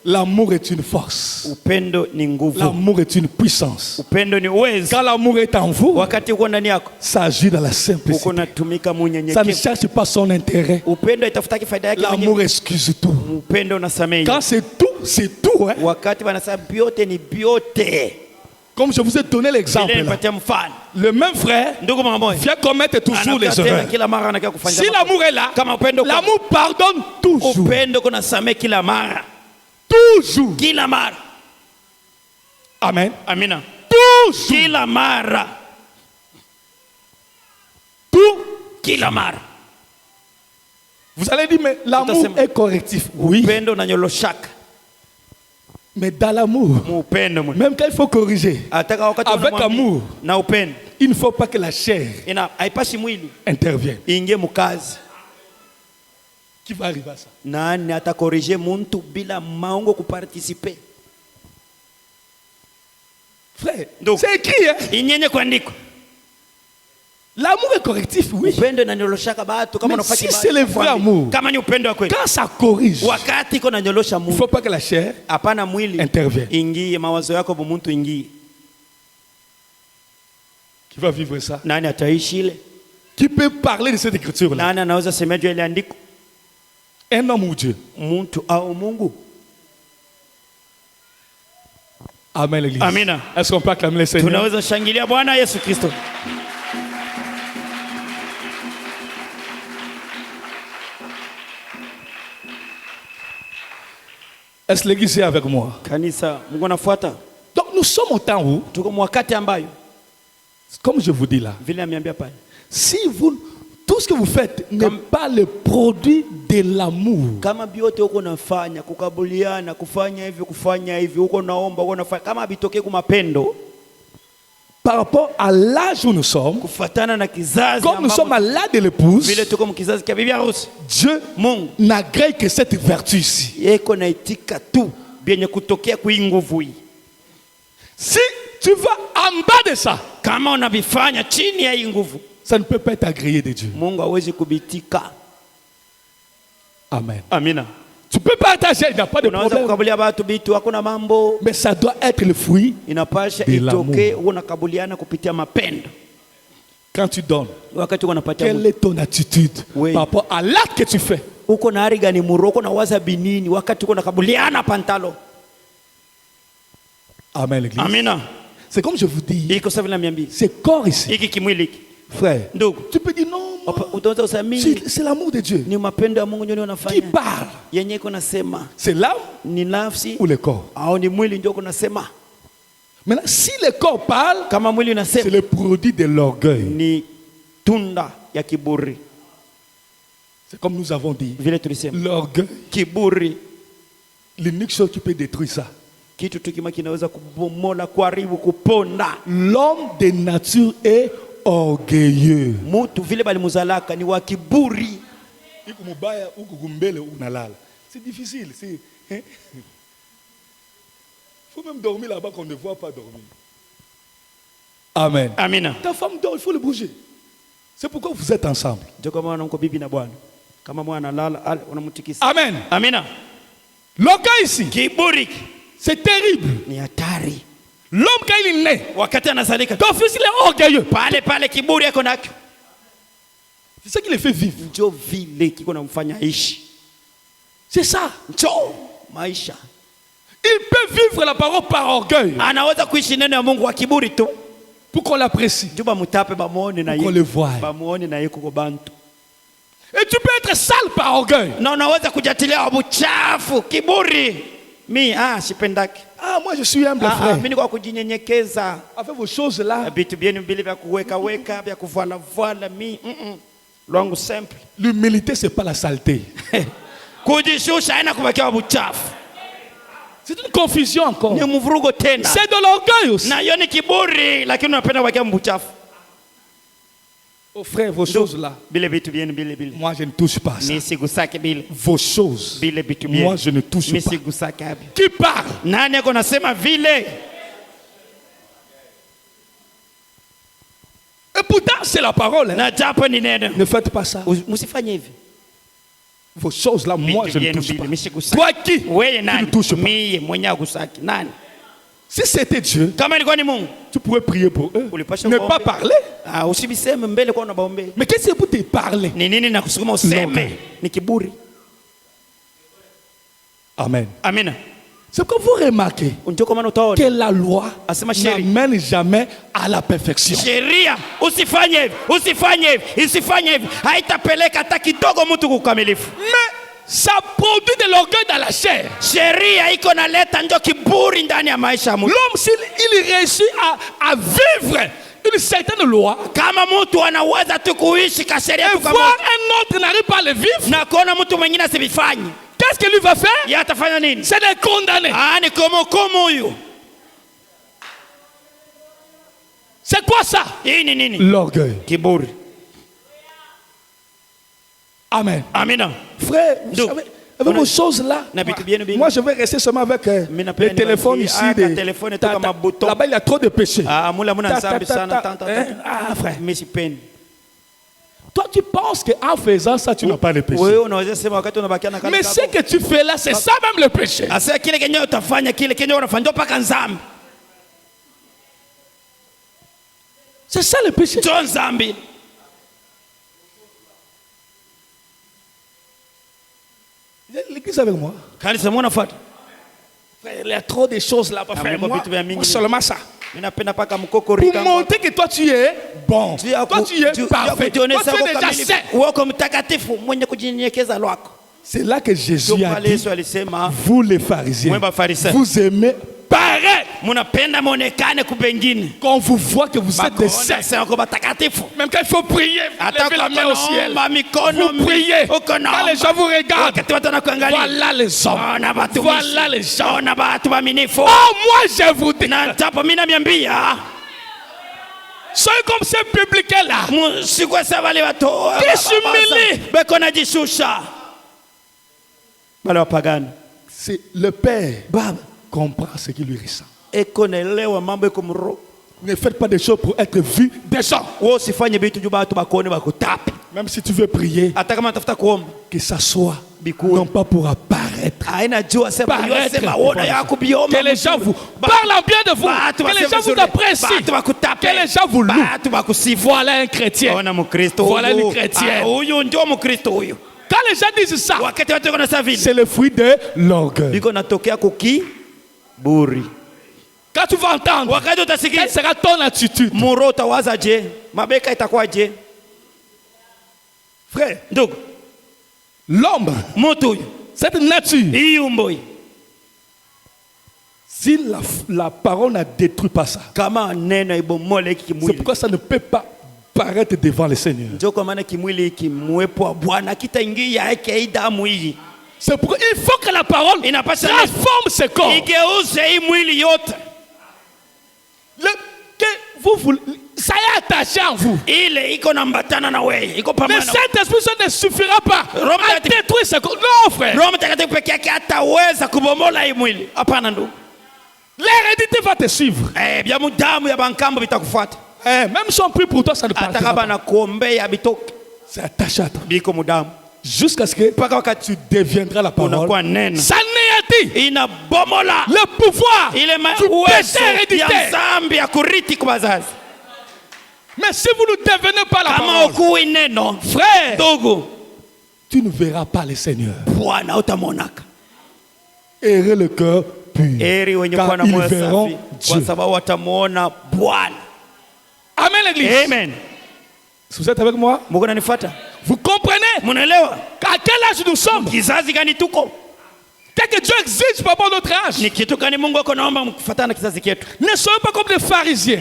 L'amour est une force. Upendo ni nguvu. L'amour est une puissance. Upendo ni uwezo. Quand l'amour est en vous, Wakati uko ndani yako ça agit dans la uko simplicité. natumika Ça ne munyenyekevu. cherche pas son intérêt. Upendo itafutaki faida yake L'amour mwenyewe. excuse tout. Upendo unasamehe. Quand c'est tout, c'est tout. Hein? Wakati wanasema biote ni biote. Comme je vous ai donné l'exemple Vile là. nipatia mfano. Le même frère Ndugu mama moja. vient commettre toujours les Anakaa tena erreurs. kila mara anakaa kufanya. Si l'amour est là, Kama upendo kwa- l'amour pardonne toujours. Upendo kuna samehe kila mara. Toujours. Kila mara. Amen. Amina. Toujours. Kila mara. Tout. Kila mara. Vous allez dire, mais l'amour Utasema. est correctif. Oui. Upendo unanyoloshaka. Mais dans l'amour, Upendo mwe. même quand il faut corriger, Ataka wakati avec unamwambia amour, na upendo. il ne faut pas que la chair Haipashi mwili intervienne. ingie mukazi. Qui va arriver à ça? Nani atakorije muntu bila maungo kuparticiper? Frère, Donc, c'est écrit, hein? Inyenye kuandikwa. L'amour est correctif, oui. Upendo inanyoloshaka batu kama Mais unafanya si batu, c'est le vrai kwambie. amour, Kama ni upendo wa kweli. quand ça corrige, Wakati iko nanyolosha il ne Mungu. faut pas que la chair Hapana mwili intervienne. ingie mawazo yako bumuntu ingie. Qui va vivre ça? Nani ataishi ile? Qui peut parler de cette écriture-là? Nani anaweza sema juu ile andiko? Un homme ou Dieu? Muntu au Mungu? Amen, l'église. Amina. Est-ce qu'on peut acclamer le Seigneur? Tunaweza shangilia Bwana Yesu Kristo. Est-ce que l'église est avec moi? Kanisa, Mungu anafuata. Donc nous sommes au temps où, Tuko mwakati ambayo comme je vous dis là, vile ameambia pale. si vous, tout ce que vous faites n'est pas le produit de l'amour, Kama biote uko nafanya kukabuliana kufanya hivi uko naomba uko nafanya kama bitokee kwa mapendo par rapport à l'âge où nous sommes, kufatana na kizazi comme nous sommes à l'âge de l'épouse, vile tuko mkizazi kia bibi harusi. Dieu Mungu n'agrée que cette vertu ici. yeko naitika tu byenye kutokea kwa hii nguvu hii. Si tu vas en bas de ça, Kama unavifanya chini ya hii nguvu, ça ne peut pas être agréé de Dieu. Mungu hawezi kubitika. Amen. Amina. Tu peux partager, il n'y a pas de Unaweza problème. kukabulia watu bitu hakuna mambo. Mais ça doit être le fruit. Inapasha De l'amour. itoke unakabuliana kupitia mapendo. Quand tu donnes, Wakati unapatia quelle est ton attitude Oui. par rapport à l'acte que tu fais? uko na hari gani muroko na waza binini wakati uko nakabuliana pantalo. Amen, l'église. Amina. C'est comme je vous dis, Iko sawa vile niambia. c'est corps ici. Hiki kimwili hiki. Frère, Ndugu, tu peux dire non, moi, utaweza usamii c'est l'amour de Dieu ni mapendo ya Mungu ndio qui unafanya. parle. Yenye iko nasema C'est l'âme ni nafsi ou le corps? au ni mwili ndio kunasema. Maintenant, si le corps parle, Kama mwili c'est unasema le produit de l'orgueil. ni tunda ya kiburi. C'est comme nous avons dit. Vile tulisema L'orgueil, kiburi l'unique chose qui peut détruire ça. kitu tu kima kinaweza kubomola, kuharibu, kuponda. L'homme de nature est orgueilleux. Mutu vile balimuzalaka ni wa kiburi. C'est difficile. Il faut même dormir là-bas qu'on ne voit pas dormir. Amen. Amina. Ta femme dort, il faut le bouger. C'est pourquoi vous êtes ensemble. Ndio kama wanamko bibi na bwana. Kama mwana analala, unamtikisa. Amen. Amina. L'orgueil ici, Kiburi c'est terrible. ni hatari. L'homme quand il est né, Wakati anazalika ton fils il est orgueilleux. pale kiburi yako nakyo. C'est ça qui le fait vivre. Njo vile kiko namfanya aishi. C'est ça. Njo maisha. Il peut vivre la parole par orgueil Anaweza kuishi neno ya Mungu wa kiburi tu. pour qu'on l'apprécie. Juba mutape bamuone na Pour qu'on le voie. Bamuone na yeko kwa bantu. Et tu peux être sale par orgueil. Na unaweza kujatilia uchafu, kiburi. Sipendaki. Ah, moi je suis humble, frère. Mimi kwa kujinyenyekeza. Avec vos choses là, Vitu byenu vile vya kuweka vya kuvala vala Lwangu simple. l'humilité c'est pas la saleté. Kujishusha haina kubakia uchafu. C'est une confusion encore. Ni mvurugo tena. C'est de l'orgueil aussi. Na hiyo ni kiburi lakini unapenda kubakia uchafu. Oh frère, vos choses là, Bile vitu byenu bile. moi je ne touche pas ça. Nisigusake bile. Vos choses, Bile vitu byenu. moi je ne touche pas. Nisigusake hapo. Qui parle? Nani yako nasema vile? Et pourtant c'est la parole. Hein. Na japo ni neno. Ne faites pas ça. Msifanye hivi. Vos choses là, moi je ne touche pas. Toi qui? Wewe Tu ne nani? touches pas. Mie mwenye agusaki. Nani? Si c'était Dieu, Kama ilikuwa ni Mungu, tu pourrais prier pour eux. ulipasha Ne kuombe. pas parler. Usibiseme mbele kwa unabaombe. Mais qu'est-ce que vous te parler? Ni nini na kusukuma useme? Lombe. Ni kiburi. Amen. Amina. C'est que vous remarquez Ndio kwa maana utaona que la loi Asema sheria. n'amène jamais à la perfection. sheria usifanye hivi, usifanye hivi, usifanye hivi, haitapeleka hata kidogo mtu kukamilifu. Mais ça produit de l'orgueil dans la chair. Sheria iko naleta ndio kiburi ndani ya maisha ya mtu. L'homme, s'il réussit à vivre une certaine loi, Kama mtu anaweza tu kuishi kwa sheria et tu voir kama un autre n'arrive pas à le vivre, na kuona mtu mwingine asivifanye, qu'est-ce qu'il lui va faire? yeye atafanya nini? C'est de condamner. Ni komo huyu. C'est quoi ça? Hii ni nini? L'orgueil. Kiburi. Amen. Amina. Frère, vous Donc, savez, avec vos choses là, na vitu bien bien. moi je vais rester seulement avec les téléphones ici. Téléphone tu kama bouton. Là-bas, il y a trop de péchés. Mula nsambi sana frère. Mimi sipendi. Toi, tu penses qu'en faisant ça, tu n'as pas le péché. Wewe unaweza sema wakati unabakia na Mais ce que tu fais là, c'est ça même le péché. asa kile kenye utafanya kile kenye unafanya paka nzambi. C'est ça le péché. Ndio nzambi. L'église avec moi. Kanisa mwana fuata. Frère, il y a trop de choses là-bas. Frère, moi, seulement ça. Ninapenda paka mkoko Pour montrer que toi tu es bon. Toi tu es parfait. Toi tu es déjà saint. Uko mtakatifu mwenye kujinyenyekeza lwako. C'est là que Jésus a dit, Yesu alisema vous les pharisiens, vous aimez paraître. Munapenda monekane kubengine. Quand vous voit que vous êtes des saints, même quand il faut prier, levez la main au ciel. Vous priez. Quand les gens vous regardent, voilà les hommes. Voilà les gens. Oh, moi je vous dis. Soyez comme ces publics-là. Qui s'humilient. C'est le Père. Comprend ce qu'il lui ressent. Ne faites pas des choses pour être vu des gens. Même si tu veux prier, que ça soit non pas pour apparaître. Que les gens vous parlent bien de vous. Que les gens vous apprécient. Que les gens vous louent. Voilà un chrétien. Voilà une chrétienne. Quand les gens disent ça, c'est le fruit de l'orgueil. Quand tu vas entendre, quelle sera ton attitude? Frère, donc, l'homme, cette nature, si la parole ne détruit pas ça, c'est pourquoi ça ne peut pas paraître devant le Seigneur. C'est pourquoi il faut que la parole transforme ce corps. Que vous, ça est attaché en vous. Le Saint-Esprit, ça ne suffira pas à détruire ce corps. Non, frère. L'hérédité va te suivre. Même si on prie pour toi, ça ne partira pas. C'est attaché à toi. Jusqu'à ce que tu deviendras la parole. Ça n'est dit. Le pouvoir du péché héréditaire. Mais si vous ne devenez pas la parole, frère, tu ne verras pas le Seigneur. Errez le cœur pur, car ils verront Dieu. Amen, l'église. Amen. Si vous êtes avec moi, vous comprenez à quel âge nous sommes? Qu'est-ce que Dieu exige par rapport à notre âge? Ne soyez pas comme des pharisiens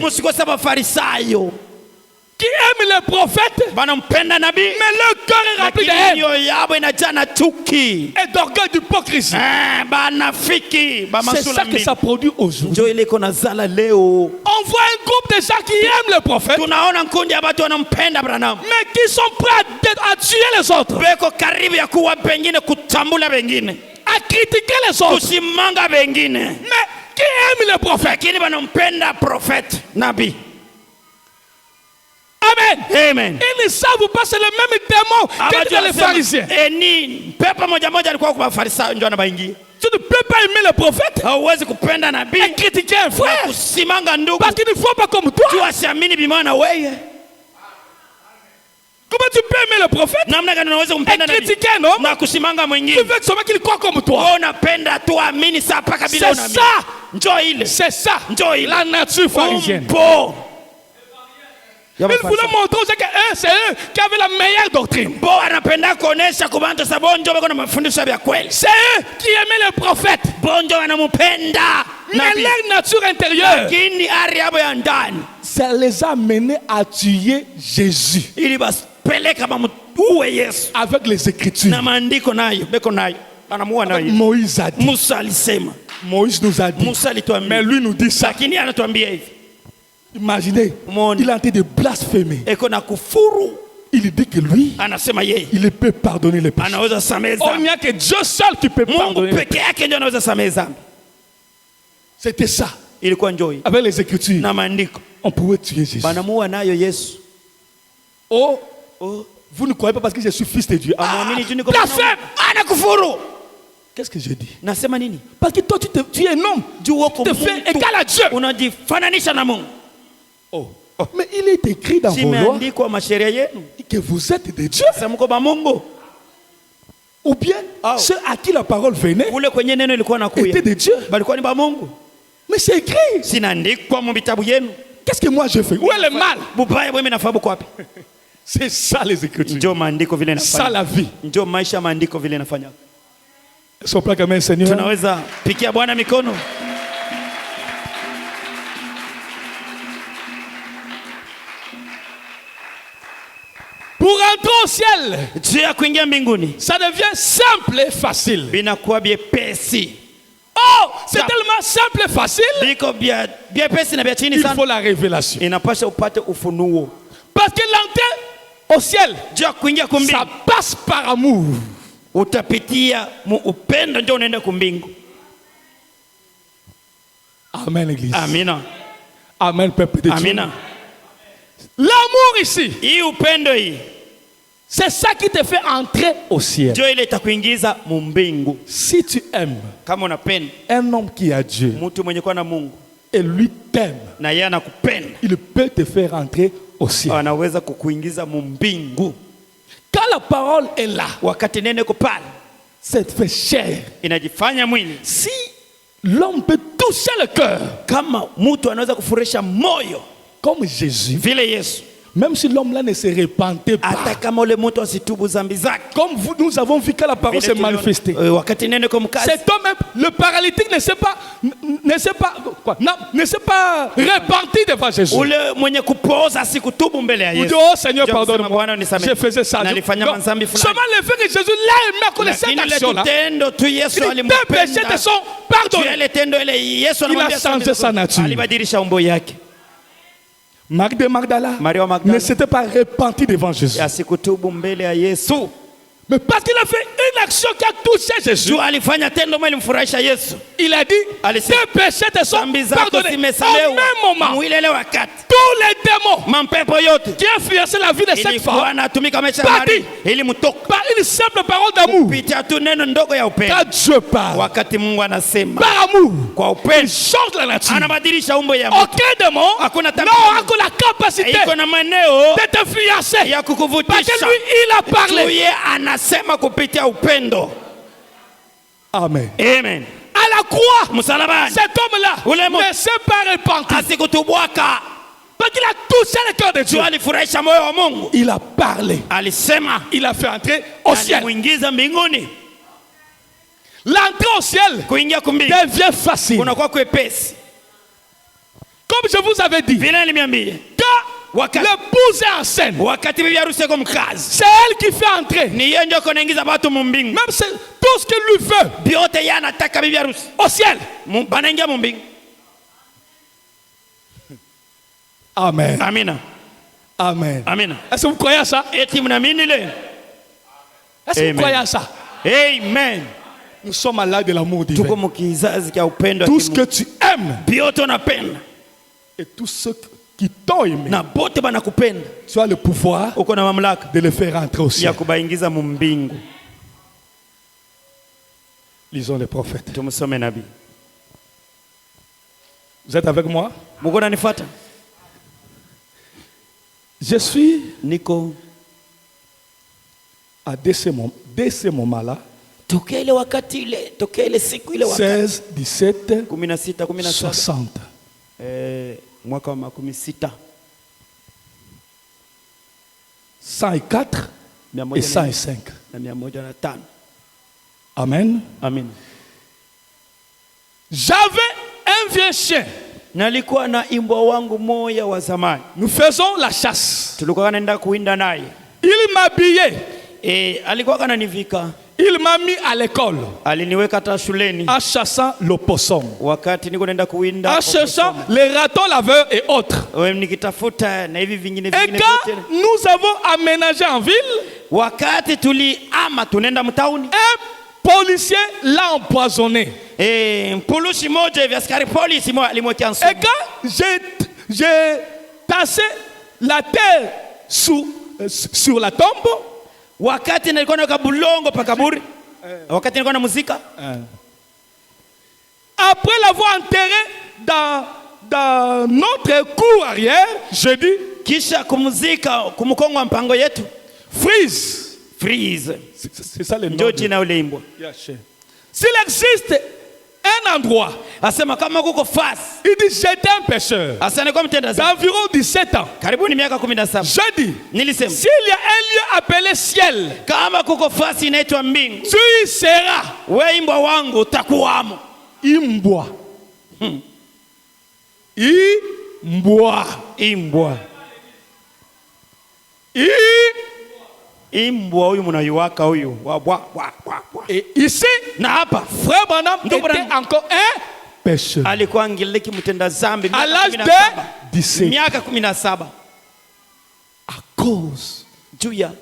qui aiment les prophètes, mais leur cœur est rempli de haine et d'orgueil, d'hypocrisie. C'est ça que ça produit aujourd'hui. On voit un groupe de gens qui aiment les prophètes, mais qui sont prêts à tuer les autres, à critiquer les autres, mais qui aiment les prophètes. Amen. Amen. Ils ne savent pas, c'est le même démon que les pharisiens. Tu ne peux pas aimer le prophète et critiquer un frère parce qu'il ne faut pas comme toi. Comment tu peux aimer le prophète namna gani unaweza kumpenda et nabii critiquer un homme na kusimanga qui mwingine? veut seulement qu'il croit comme toi? Wewe unapenda tu amini saa paka bila C'est unaamini. ça. Njoo ile. C'est ça. Njoo ile. La nature pharisienne. Umbo. Il voulait montrer aux gens que c'est eux qui avaient la meilleure doctrine. Bo anapenda kuonesha kubantu sababu njoo bako na mafundisho ya kweli. C'est eux qui aimaient le prophète. Bo njoo anampenda. Mais leur nature intérieure, Lakini ari yabo ya ndani ça les a menés à tuer Jésus ili baspeleka bamuue Yesu. avec les Écritures. Na maandiko nayo beko nayo. Anamuua nayo. Moïse a dit. Musa alisema. Moïse nous a dit. Musa alituambia. Mais lui nous dit ça. Lakini anatuambia hivi. Imaginez, Mon- il est en train de blasphémer. Eko na kufuru. Il dit que lui, Anasema yeye il peut pardonner les péchés. anaweza samehe Oh, il dhambi. n'y a que Dieu seul qui peut Mungu pardonner les péchés. peke yake ndio anaweza samehe dhambi. C'était ça. Ilikuwa njoi Avec les Écritures, na maandiko. on pouvait tuer Jésus. Banamuua nayo Yesu. Oh, Oh, vous ne croyez pas parce que je suis fils de Dieu. Ah, amwamini tu niko blasphème! anakufuru. Qu'est-ce que je dis? Nasema nini? Parce que toi, tu es un homme. Juu wako Tu te fais égal à Dieu. unajifananisha na Mungu. Oh. Mais il est écrit dans vos lois Zimeandikwa masheria yenu. que vous êtes des dieux. Sasa mko ba Mungu. Ou bien Oh. ceux à qui la parole venait Kule kwenye neno ilikuwa étaient nakuya. des dieux. Balikuwa ni ba Mungu. Mais c'est écrit. Sinaandikwa mu vitabu yenu. Qu'est-ce que moi je fais? Où est le mal? Bubaya bweme nafabu kwa wapi? C'est ça les Écritures. Njoo maandiko vile Ça nafanya. la vie. Njoo maisha maandiko vile nafanya. Sopra comme un Seigneur. Tunaweza pikia Bwana mikono. Pour entrer au ciel, Juu ya kuingia mbinguni ça devient simple et facile. binakuwa byepesi. Oh, c'est Ça. tellement simple et facile. Biko byepesi na bya chini Il sana. faut la révélation. Inapasha upate ufunuo. Parce que l'entrée au ciel, Juu ya kuingia kumbingu ça passe par amour. utapitia mu upendo ndio unaenda kumbingu. Amen, l'église. Amina. Amen, peuple de Dieu. Amina. L'amour ici, Hii upendo hii c'est ça qui te fait entrer au ciel. ndio ile itakuingiza mu mbingu. Si tu aimes Kama unapenda un homme qui a Dieu mtu mwenye kuwa na Mungu et lui t'aime, na yeye anakupenda, il peut te faire entrer au ciel. anaweza kukuingiza mu mbingu. Quand la parole est là, Wakati nene ko pale c'est fait chair. inajifanya mwili. Si l'homme peut toucher le cœur, Kama mtu anaweza kufurisha moyo comme Jésus, vile Yesu, même si l'homme là ne se repentait pas, hata kama ule mtu asitubu dhambi zake, comme nous avons vu que la parole vile s'est tuliona, manifestée. wakati nene ko mkazi, Cet homme, le paralytique ne s'est pas repenti devant Jésus. ule mwenye kupooza asikutubu mbele ya Il dit, Yesu. oh Seigneur, Ndio kusema, pardonne-moi. Bwana unisamehe. Je faisais ça. Nalifanya Donc, madhambi fulani. seulement le fait que Jésus l'a aimé à cause de cette Lakini ile action-là, tendo tu Yesu tes péchés te alimpenda. sont Juu ya pardonnés. ile tendo ile Yesu anamwambia changé sa nature. alibadilisha umbo yake. Marie de Magdala Maria wa Magdala ne s'était pas repenti devant Jésus. asikutubu mbele ya Yesu. Mais parce qu'il a fait une action qui a touché Jésus, Juu alifanya tendo moja ilimfurahisha Yesu. il a dit, Alisema, tes péchés te sont dhambi zako pardonnés. Au zimesamehewa. même moment, Mwile ile wakati tous les démons mampepo yote qui influençaient la vie de cette ilikuwa femme anatumika maisha ya Badi. Maria ili mtoka par une simple parole d'amour. kupitia tu neno ndogo ya upendo. Quand Dieu parle, Wakati Mungu anasema par amour, kwa il upendo change la nature. anabadilisha umbo ya mtu. Aucun démon Hakuna n'a tabia la capacité iko na maneno de t'influencer. ya Parce kukuvutisha. que lui, il a parlé. Yeye anasema kupitia upendo. Amen. Amen. À la croix, Msalabani cet homme-là Ule mo- ne s'est pas repenti. asikutubwaka. Parce qu'il a touché le cœur de Dieu. Juu alifurahisha moyo wa Mungu. Il a parlé. Alisema Il a fait entrer au ciel. alimuingiza mbinguni. L'entrée au ciel Kuingia kumbingu devient facile. kunakuwa kwepesi. Comme je vous avais dit, Vile niliambia quand Wakati- l'épouse est enceinte, wakati bibi harusi yuko mkazi, c'est elle qui fait entrer. ni yeye ndio konaingiza watu mumbingu. Même tout ce qu'il lui veut Biote yeye anataka bibi harusi au ciel. banaingia mumbingu. Amen. Amina. Amen. Amina. Est-ce que vous croyez à ça? Eti mnaamini le? Est-ce que vous Amen. croyez à ça? Amen. Nous sommes à l'âge de l'amour Tuko divin. mukizazi kia upendo wa Tout ce que Mungu. tu aimes Biote unapenda et tous ceux qui t'ont aimé, na bote banakupenda, tu as le pouvoir uko na mamlaka de les faire entrer au ya ciel. kubaingiza mumbingu. Lisons les prophètes. Tumsome nabii. Vous êtes avec moi? Mungu ananifuata? Je suis Niko dès ce moment-là, tokea ile wakati ile, tokea ile siku ile wakati 16, 17, 16, 17 60. Mwaka wa 60 104 et 105. na 105. Amen. Amen. J'avais un vieux chien. Nalikuwa na imbwa wangu moya wa zamani. Nous faisons la chasse. Tulikuwa naenda kuinda naye. Il m'habillait. Alikuwa kananivika. Il m'a mis à l'école. Aliniweka hata shuleni. En chassant l'opossum. Wakati niko naenda kuinda. En chassant les ratons laveurs et autres. Nikitafuta na hivi vingine Et vingine quand vyote. nous avons aménagé en ville, Wakati tuliama tunaenda mtauni. un policier l'a empoisonné. Mpulushi moja hivi askari polisi moja alimwekea sumu. Et quand j'ai tassé la terre sur la tombe, wakati nilikuwa na bulongo pa kaburi, wakati nilikuwa na muzika, après l'avoir enterré dans notre cour arrière, je dis, kisha kumuzika kumkongo wa mpango yetu, freeze. C'est ça le nom. Ndio jina ule imbwa. S'il existe un endroit, asema kama kuko fasi, il dit j'étais un pêcheur d'environ 17 ans. karibuni miaka 17. Je dis, nilisema s'il y a un lieu appelé ciel, kama kuko fasi inaitwa mbingu, tu y seras. wewe imbwa wangu utakuwamo. Imbwa. Imbwa. Imbwa. Imbwa huyu mnaiwaka huyu. Et ici, na hapa frère Branham était encore un pécheur. Alikuwa ngiliki mtenda zambi à l'âge de 17. miaka 17. À cause Juya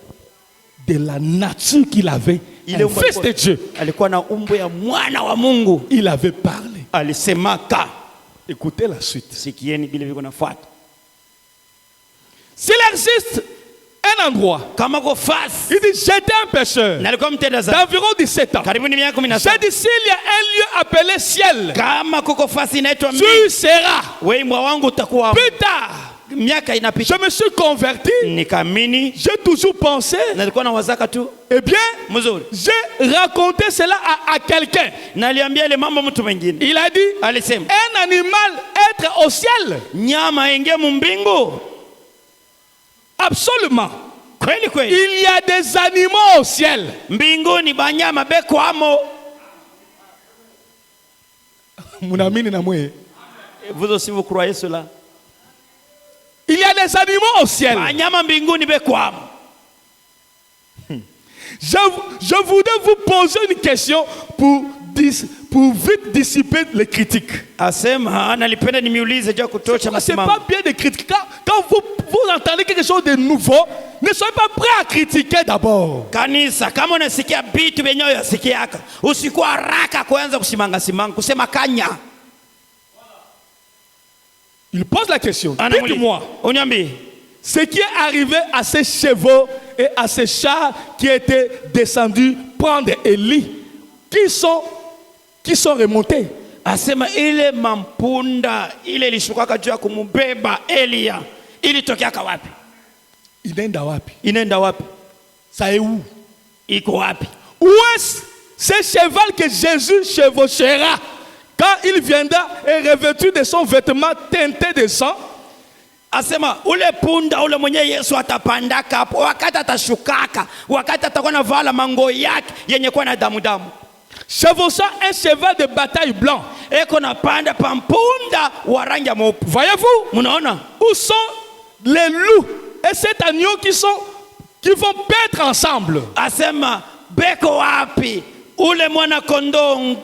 de la nature qu'il avait, un fils de Dieu. Alikuwa na umbo ya mwana wa Mungu. Il avait parlé. Alisemaka. Écoutez la suite. Sikieni bila viko nafuata. S'il existe un endroit, kama ko fasi, il dit j'étais un pécheur d'environ 17 ans. karibuni miaka 17. J'ai dit s'il y a un lieu appelé ciel, kama kuko fasi inaitwa tu mbingu, seras. wewe imbwa wangu utakuwa. Plus tard, miaka inapita, je me suis converti. Nikamini. J'ai toujours pensé, nilikuwa na wazaka tu, eh bien, mzuri, j'ai raconté cela à quelqu'un. Naliambia ile mambo mtu mwingine. Il a dit, alisema un animal être au ciel. Nyama ingie mbingu. Absolument. Kweli kweli. Il y a des animaux au ciel. Mbinguni banyama beko amo. Munamini na mwe. Vous aussi vous croyez cela? Il y a des animaux au ciel. Banyama mbinguni beko amo. Je voudrais vous poser une question pour vite dissiper les critiques. Asema nalipenda nimiulize juu kutosha masimamo. C'est masimamo. pas bien de critiquer. Quand vous entendez quelque chose de nouveau, ne soyez pas prêt à critiquer d'abord. Kanisa, kama unasikia vitu vyenyewe yasikiaka, usikuwa haraka kuanza kusimanga kusema kanya. Il pose la question. Dites-moi, uniambie, ce qui est arrivé à ces chevaux et à ces chars qui étaient descendus prendre Élie, qui sont remontés. Asema ile mampunda ile ilishukaka juu ya kumubeba Elia, ilitokeaka wapi? Inaenda wapi? Ça est où? Iko wapi? Où est ce cheval que Jésus chevauchera quand il viendra et revêtu de son vêtement teinté de sang? Asema ule punda ule mwenye Yesu atapandaka hapo, wakati atashukaka, wakati atakuwa na vala mango yake yenye kuwa na damu damu. Chevauchant un cheval de bataille blanc. Eko na panda pampunda wa rangi ya mweupe. Voyez-vous? Munaona? Où sont les loups et cet agneau qui vont paître ensemble? Asema beko wapi ule mwana kondoo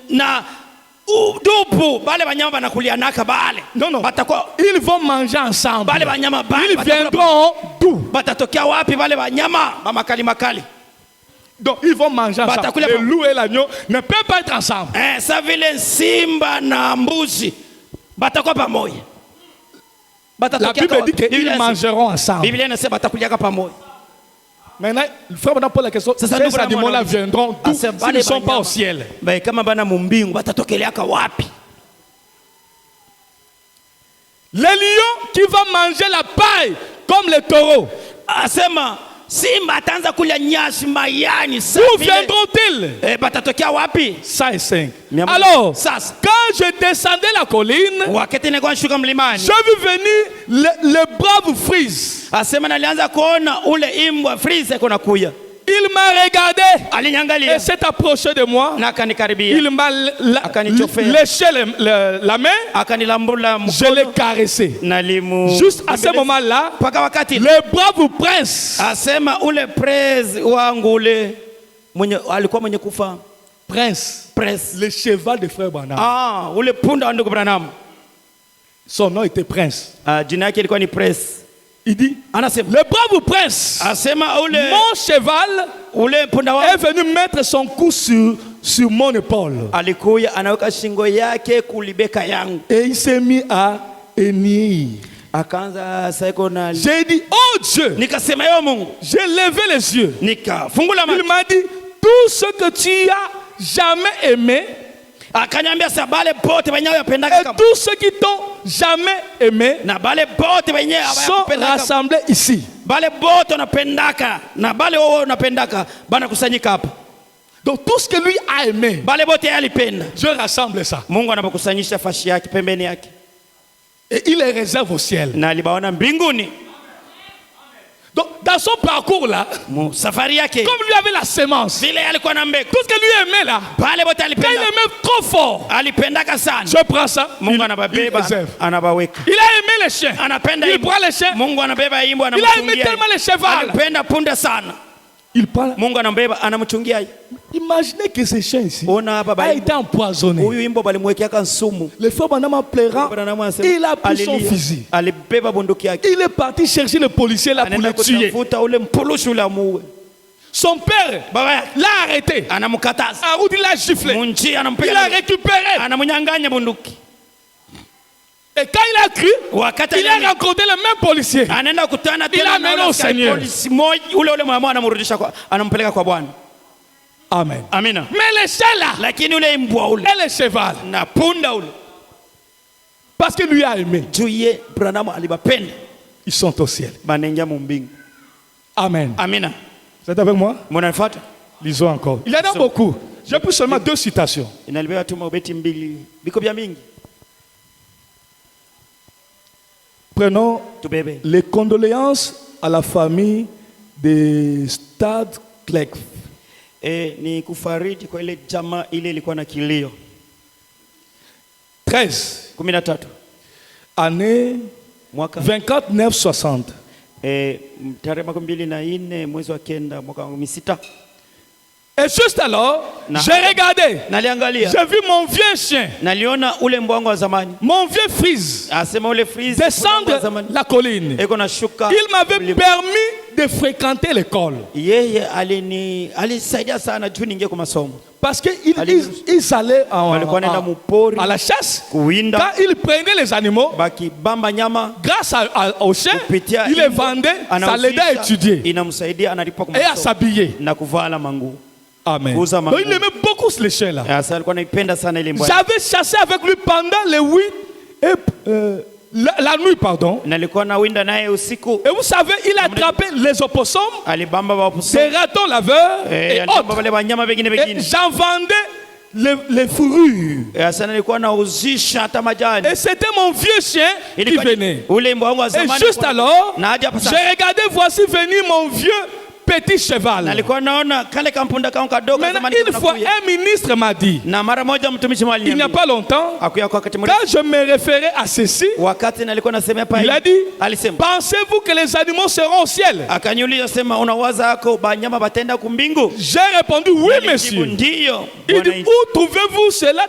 na udupu bale banyama banakulianaka bale. Non. Batakuwa ils vont manger ensemble. Bale banyama bale. Ils viendront d'où? Batatokea wapi bale banyama makali makali? Donc ils vont manger ensemble. Le loup et l'agneau ne peuvent pas être ensemble. Sa vile simba na mbuzi batakuwa pamoja. La Bible dit qu'ils mangeront ensemble. Biblia inasema batakuliaka pamoja. Maintenant, il faut maintenant poser la question. Ces animaux-là viendront d'où s'ils ne sont pas au ciel? Kama bana mumbingu batatokeleaka wapi? Les lions qui vont manger la paille comme les taureaux. Asema Simba ataanza kula nyasi mayani. D'où viendront-ils? Batatokea wapi? Ça est 5. Miam- Alors, Sasa. quand je descendais la colline, Wakati nilikuwa nashuka mlimani, j'ai vu venir le brave Frise. asema nalianza kuona ule imbwa Freeze kuna kuya. Il m'a regardé Aliniangalia et s'est approché de moi. na akanikaribia. Il m'a Akanichofea. léché la main. Akanilambula Je l'ai mkono. caressé. Nalimu. Juste à ce moment-là, Paka wakati le brave prince, asema ule praise wangu ule mwenye alikuwa mwenye kufa. Prince, le cheval de frère Branham. Ule punda wa ndugu Branham. Son nom était Prince. Jina yake ilikuwa ni Praise. Il dit, Anasema le brave prince, asema ule mon cheval, ule punda est wa venu mettre son cou sur mon épaule. alikuya anaweka shingo yake kulibeka yangu. Et il s'est mis à hennir. Akaanza saiko na J'ai dit, oh Dieu, nikasema yo Mungu, j'ai levé les yeux. nikafungula Il macho. m'a dit, tout ce que tu as jamais aimé, Akaniambia sa bale bote wenyewe et yapendaka kama tous ceux qui t'ont jamais aimé na bale bote wenyewe sont hawapendaka. rassemblés ici. Bale bote unapendaka na bale wewe unapendaka bana kusanyika hapa. Donc tout ce que lui a aimé, Bale bote alipenda. Dieu rassemble ça. Mungu anapokusanyisha fashi yake pembeni yake Et il les réserve au ciel. na alibaona mbinguni. Donc dans son parcours là, Safari yake comme lui avait la sémence, vile alikuwa na mbegu. tout ce que lui aimait là, Bale bote quand il alipenda. aimait trop fort, Alipendaka sana. je prends ça, Mungu il anababeba réserve. anabaweka. Il a aimé les chiens, Anapenda il imbo. prend les chiens, Mungu anabeba imbo il a aimé anamchungia. tellement les chevals, Anapenda punda sana. il prend. Mungu anambeba anamchungia. Imaginez que ces chiens ici Ona hapa a bali. été empoisonné. Huyu imbo balimwekeaka nsumu. Le frère Branham en pleurant, Branham anasema, il a pris son alilia. fusil. Alibeba bunduki yake. Il est parti chercher le policier là pour Anaenda le tuer. kutafuta ule mpulushi ule amuue. Son père Baba yake l'a arrêté. anamkataza. En route, il l'a giflé. Munji Il a anampiga. récupéré. Anamnyang'anya bunduki. Et quand il a cru, Wakati il a rencontré le même policier. anaenda kutana Il a tena mené na au ule askari Seigneur. polisi moja ule mama anamrudisha kwa anampeleka kwa Bwana. Amen. Amina. Mais les chiens là, Lakini ule mbwa ule et les chevals, na punda ule parce qu'il lui a aimé, juye Branham alibapenda ils sont au ciel. banengia mu mbingu. Amen. Amina. Vous êtes avec moi? Mnanifuata? Lisons encore. Il y en a beaucoup. J'ai pris seulement 2 citations. Inalibeba tu mabeti mbili. Biko bya mingi. Prenons Tubebe. les condoléances à la famille de Stade Clegg. Ni kufariji kwa ile jamaa ile ilikuwa na kilio. 13. 13. Année Mwaka 24-9-60. tarehe 24 mwezi wa 9 mwaka 16. Et juste alors, Na- j'ai regardé. Naliangalia. J'ai vu mon vieux chien, Naliona ule mbwa wangu wa zamani. mon vieux fils, Asema ule freeze descendre la colline. eko na shuka. Il m'avait permis de fréquenter l'école. Yeye alisaidia sana juu ningie kwa masomo. Parce qu'ils allaient Walikuwa wanaenda mupori à la chasse. kuwinda Quand ils prenaient les animaux, bakibamba nyama grâce au chien, kupitia ils les imbo, vendaient, ça anauzisha, l'aidait à étudier inamsaidia analipa kwa et à masomo s'habiller. na kuvala manguo. Amen. Kuuza Donc manguo. il aimait beaucoup les chiens là. Sasa alikuwa anaipenda sana ile mbwa. J'avais chassé avec lui pendant les 8 et la nuit, pardon. Nalikuwa na winda naye usiku. Et vous savez, il attrapait les opossums, Alibamba wapuso. des ratons laveurs et Alibamba autres. wale wanyama wengine Et wengine. j'en vendais les fourrures. Sasa nilikuwa nauzisha hata majani. Et c'était mon vieux chien qui Ilikuwa ni- venait. ule mbwa wangu wa Et zamani. juste alikuwa- alors, na haja hapa j'ai sasa. regardé, voici venir mon vieux petit cheval. Nalikuwa naona kale kampunda kangu kadogo Maintenant, zamani une fois, kunakuya. un ministre m'a dit, Na mara moja mtumishi mwali il n'y a pas longtemps, akuya kwa wakati mmoja. quand je me référais à ceci, Wakati nalikuwa nasemea pa il a dit, alisema pensez-vous que les animaux seront au ciel? akaniuliza sema unawaza yako banyama batenda kumbingu? J'ai répondu, oui, Nilijibu, monsieur. ndiyo. Il Bwana dit, Yesu. où trouvez-vous cela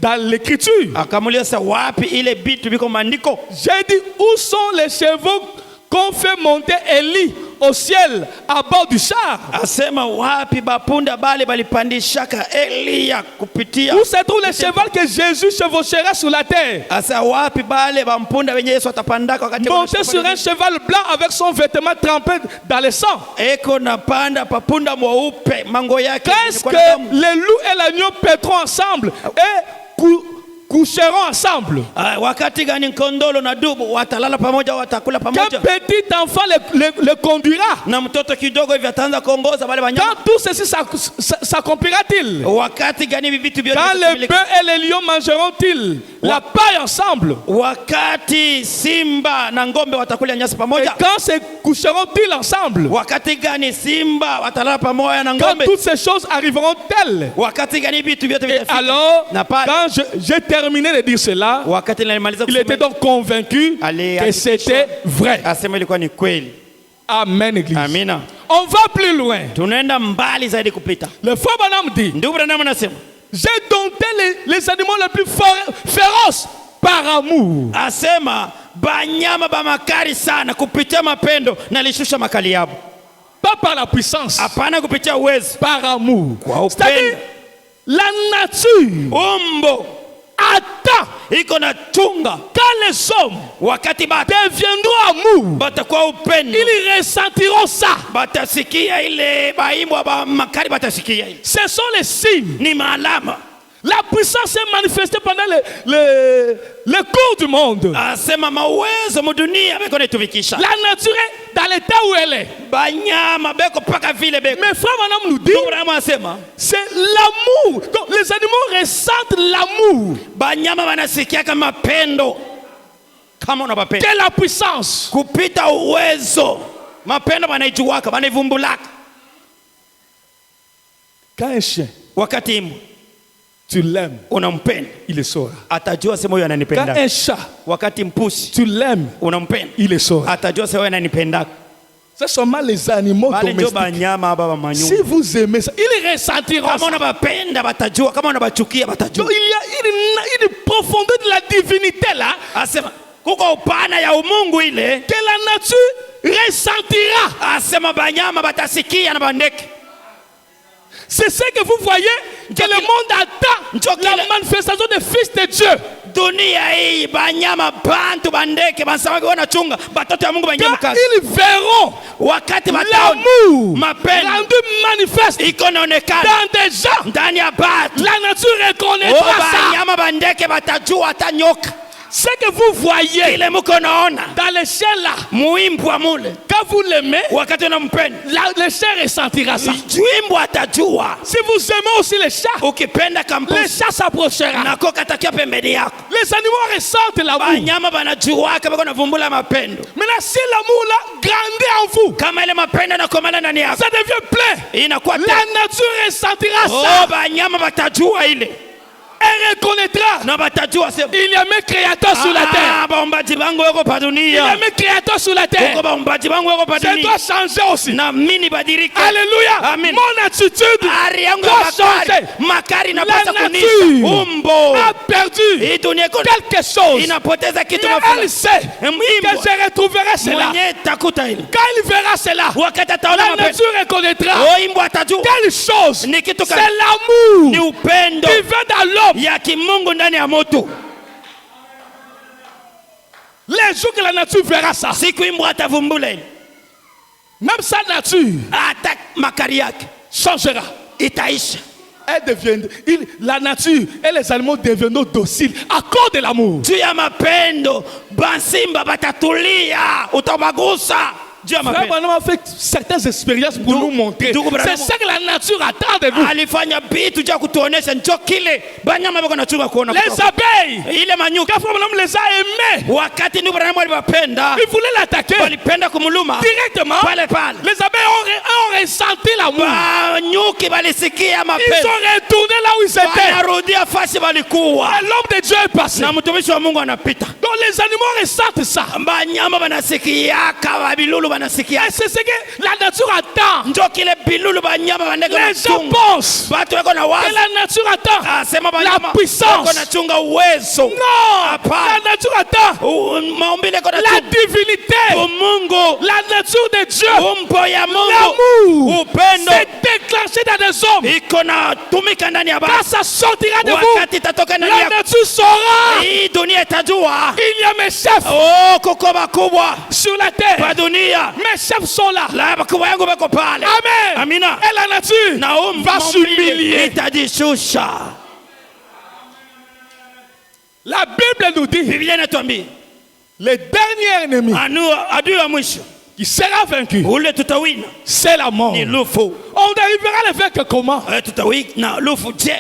dans l'écriture? Akamuuliza sasa wapi ile bitu biko maandiko? J'ai dit, où sont les chevaux qu'on fait monter Élie au ciel à bord du char? Asema wapi bapunda bale balipandishaka Elia kupitia? Où se trouve le cheval que Jésus chevauchera sur la terre? Asa wapi bale bampunda wenye Yesu atapandaka wakati Monté sur un cheval blanc avec son vêtement trempé dans le sang. eko napanda papunda mweupe mango yake Qu'est-ce ilikuwa que na damu. les loups et l'agneau paîtront ensemble et coucheront ensemble. Wakati gani kondolo na dubu watalala pamoja, watakula Qu'un pamoja? petit enfant le conduira. Na mtoto kidogo hivi ataanza kuongoza wale wanyama? Quand tout ceci s'accomplira-t-il? Wakati gani hivi vitu vyote Quand les vitatimilika? bœufs et les lions mangeront-ils la paille ensemble? Wakati simba na ngombe watakula nyasi Et pamoja? quand se coucheront-ils ensemble? Wakati gani simba watalala pamoja na Quand ngombe? toutes ces choses arriveront-elles? Wakati gani vitu vyote Et vitafika? alors, Na pale quand j'ai terminé de dire cela, wakati nilimaliza il était kusema, donc convaincu que c'était vrai. asema ilikuwa ni kweli. Amen, Église. Amina. On va plus loin. Tunaenda mbali zaidi kupita. Le frère Branham dit, Ndugu Branham anasema, j'ai dompté les animaux les plus féroces par amour. asema banyama ba makali sana kupitia mapendo na lishusha makali yabo. Pas par la puissance, Hapana kupitia uwezo, par amour. kwa upendo. C'est-à-dire, la nature Umbo attend iko na chunga quand les hommes wakati deviendront amour. batakuwa upendo, Ils ressentiront ça. batasikia ile baimbwa ba makali, batasikia ile Ce sont les signes. ni maalama. La puissance est manifestée pendant le cours du monde. Asema mauwezo mudunia beko netumikisha La nature est dans l'état où elle est. banyama beko paka vile beko. Mais frère Branham nous dit, Ndugu Branham asema c'est l'amour. Donc les animaux ressentent l'amour banyama banasikia kama pendo, kama unabapenda que la puissance. kupita uwezo. Mapendo banaijuwaka, banaivumbulaka. Quand un chien, Wakati imu tu l'aimes, unampenda, il le saura. atajua sema huyo Quand ananipenda. un chat, Wakati mpusi tu l'aimes, unampenda, il le saura. atajua sema huyo ananipenda. C'est seulement les animaux Bale ndio domestiques. banyama aba ba Si manyumba. vous aimez ça, ils ressentiront Kama ça. unabapenda batajua, kama unabachukia Donc batajua. il y a une profondeur de la divinité là Asema kuko upana ya umungu ile, que la nature ressentira. asema banyama batasikia na bandeke. C'est ce que vous voyez que le monde attend la manifestation des fils de Dieu. Dunia hii banyama bantu bandeke bansawake wanachunga batoto ya Mungu Quand banyama kazi. ils verront Wakati bataona l'amour mapendo rendu manifeste iko naonekana dans des gens, ndani ya batu, la nature oh, reconnaîtra ça. banyama bandeke batajua hata nyoka. Ce que vous voyez Ile muko naona dans les chiens là, muimbwa mule, quand vous l'aimez, wakati unampenda le chien ressentira ça. juimbwa atajua. Si vous aimez aussi les chats, Ukipenda les kampusi chats s'approchera. nako katakia pembeni yako. Les animaux ressentent l'amour. Banyama banajuaka bako navumbula mapendo. Maintenant, si l'amour là grandit en vous, Kama ile mapendo nakomala ndani yako, ça devient plein. inakuwa La nature ressentira oh, ça. banyama batajua ile Elle reconnaîtra. na batajua sema, Il y a mes créateurs sur la terre. baombaji bangu wako pa Il y a dunia, mes créateurs sur la uko terre. baombaji bangu wako pa Ça dunia, doit changer aussi. na mimi badilike. Alléluia. Amen. Mon attitude Ari yangu ya doit makari, changer. makari La inapasa kunisha. nature Umbo a perdu hii dunia iko quelque chose. inapoteza kitu Mais mafula. elle sait que Mwimbo je retrouverai cela. mwenye takuta ile, Quand il verra cela, wakati ataona la mapendo, nature reconnaîtra oh, imbo atajua quelle chose. ni kitu C'est gani, l'amour ni upendo qui vient dans l'homme. ya kimungu ndani ya moto. Les jours que la nature verra ça, Siku imbo atavumbula ile, même sa nature hata makari yake changera. itaisha. La nature et les animaux deviendront dociles à cause de l'amour. Juu ya mapendo bansimba batatulia, utabagusa juu ya Frère mapendo. Branham a fait certaines expériences pour nous montrer. C'est ça que la nature attend de nous. Alifanya vitu juu ya kutuonesha njo kile banyama bako nachunga kuona Les kutoka. abeilles, Ile manyuka quand Frère Branham les a aimés, wakati ndugu Branham alipenda, ils voulaient l'attaquer walipenda kumuluma directement. pale pale. Les abeilles ont ressenti l'amour. Banyuki balisikia Ils mapendo, sont retournés là où ils étaient. wanarudia fasi balikuwa, Et l'homme de Dieu est passé. na mtumishi wa Mungu anapita. Donc les animaux ressentent ça. Banyama banasikiaka, babilulu banasikia, Et c'est ce que la nature attend. njo kile bilulu banyama bandeke Les gens wanachunga. pensent Batu weko na que wazi, la nature attend asema la banyama puissance. weko nachunga uwezo. Non, Hapana. la nature attend Maumbile ko la nachunga divinité, Mungu, la nature de Dieu. umbo ya Mungu, L'amour upendo s'est déclenché dans des hommes. iko na tumika ndani ya Quand batu. ça sortira de vous, Wakati itatoka ndani la ya nature saura. hii dunia itajua, Il y a mes chefs oh, kuko bakubwa sur la terre. kwa dunia, Mes chefs sont là. la bakubwa yangu bako pale. Amen. Amina. Et la nature Na va maumbile s'humilier. itajishusha. La Bible nous dit, Biblia inatuambia le dernier ennemi adui wa mwisho qui sera vaincu, ule tutawina c'est la mort. ni lufu. On arrivera à le vaincre comment? Tutawina lufu je?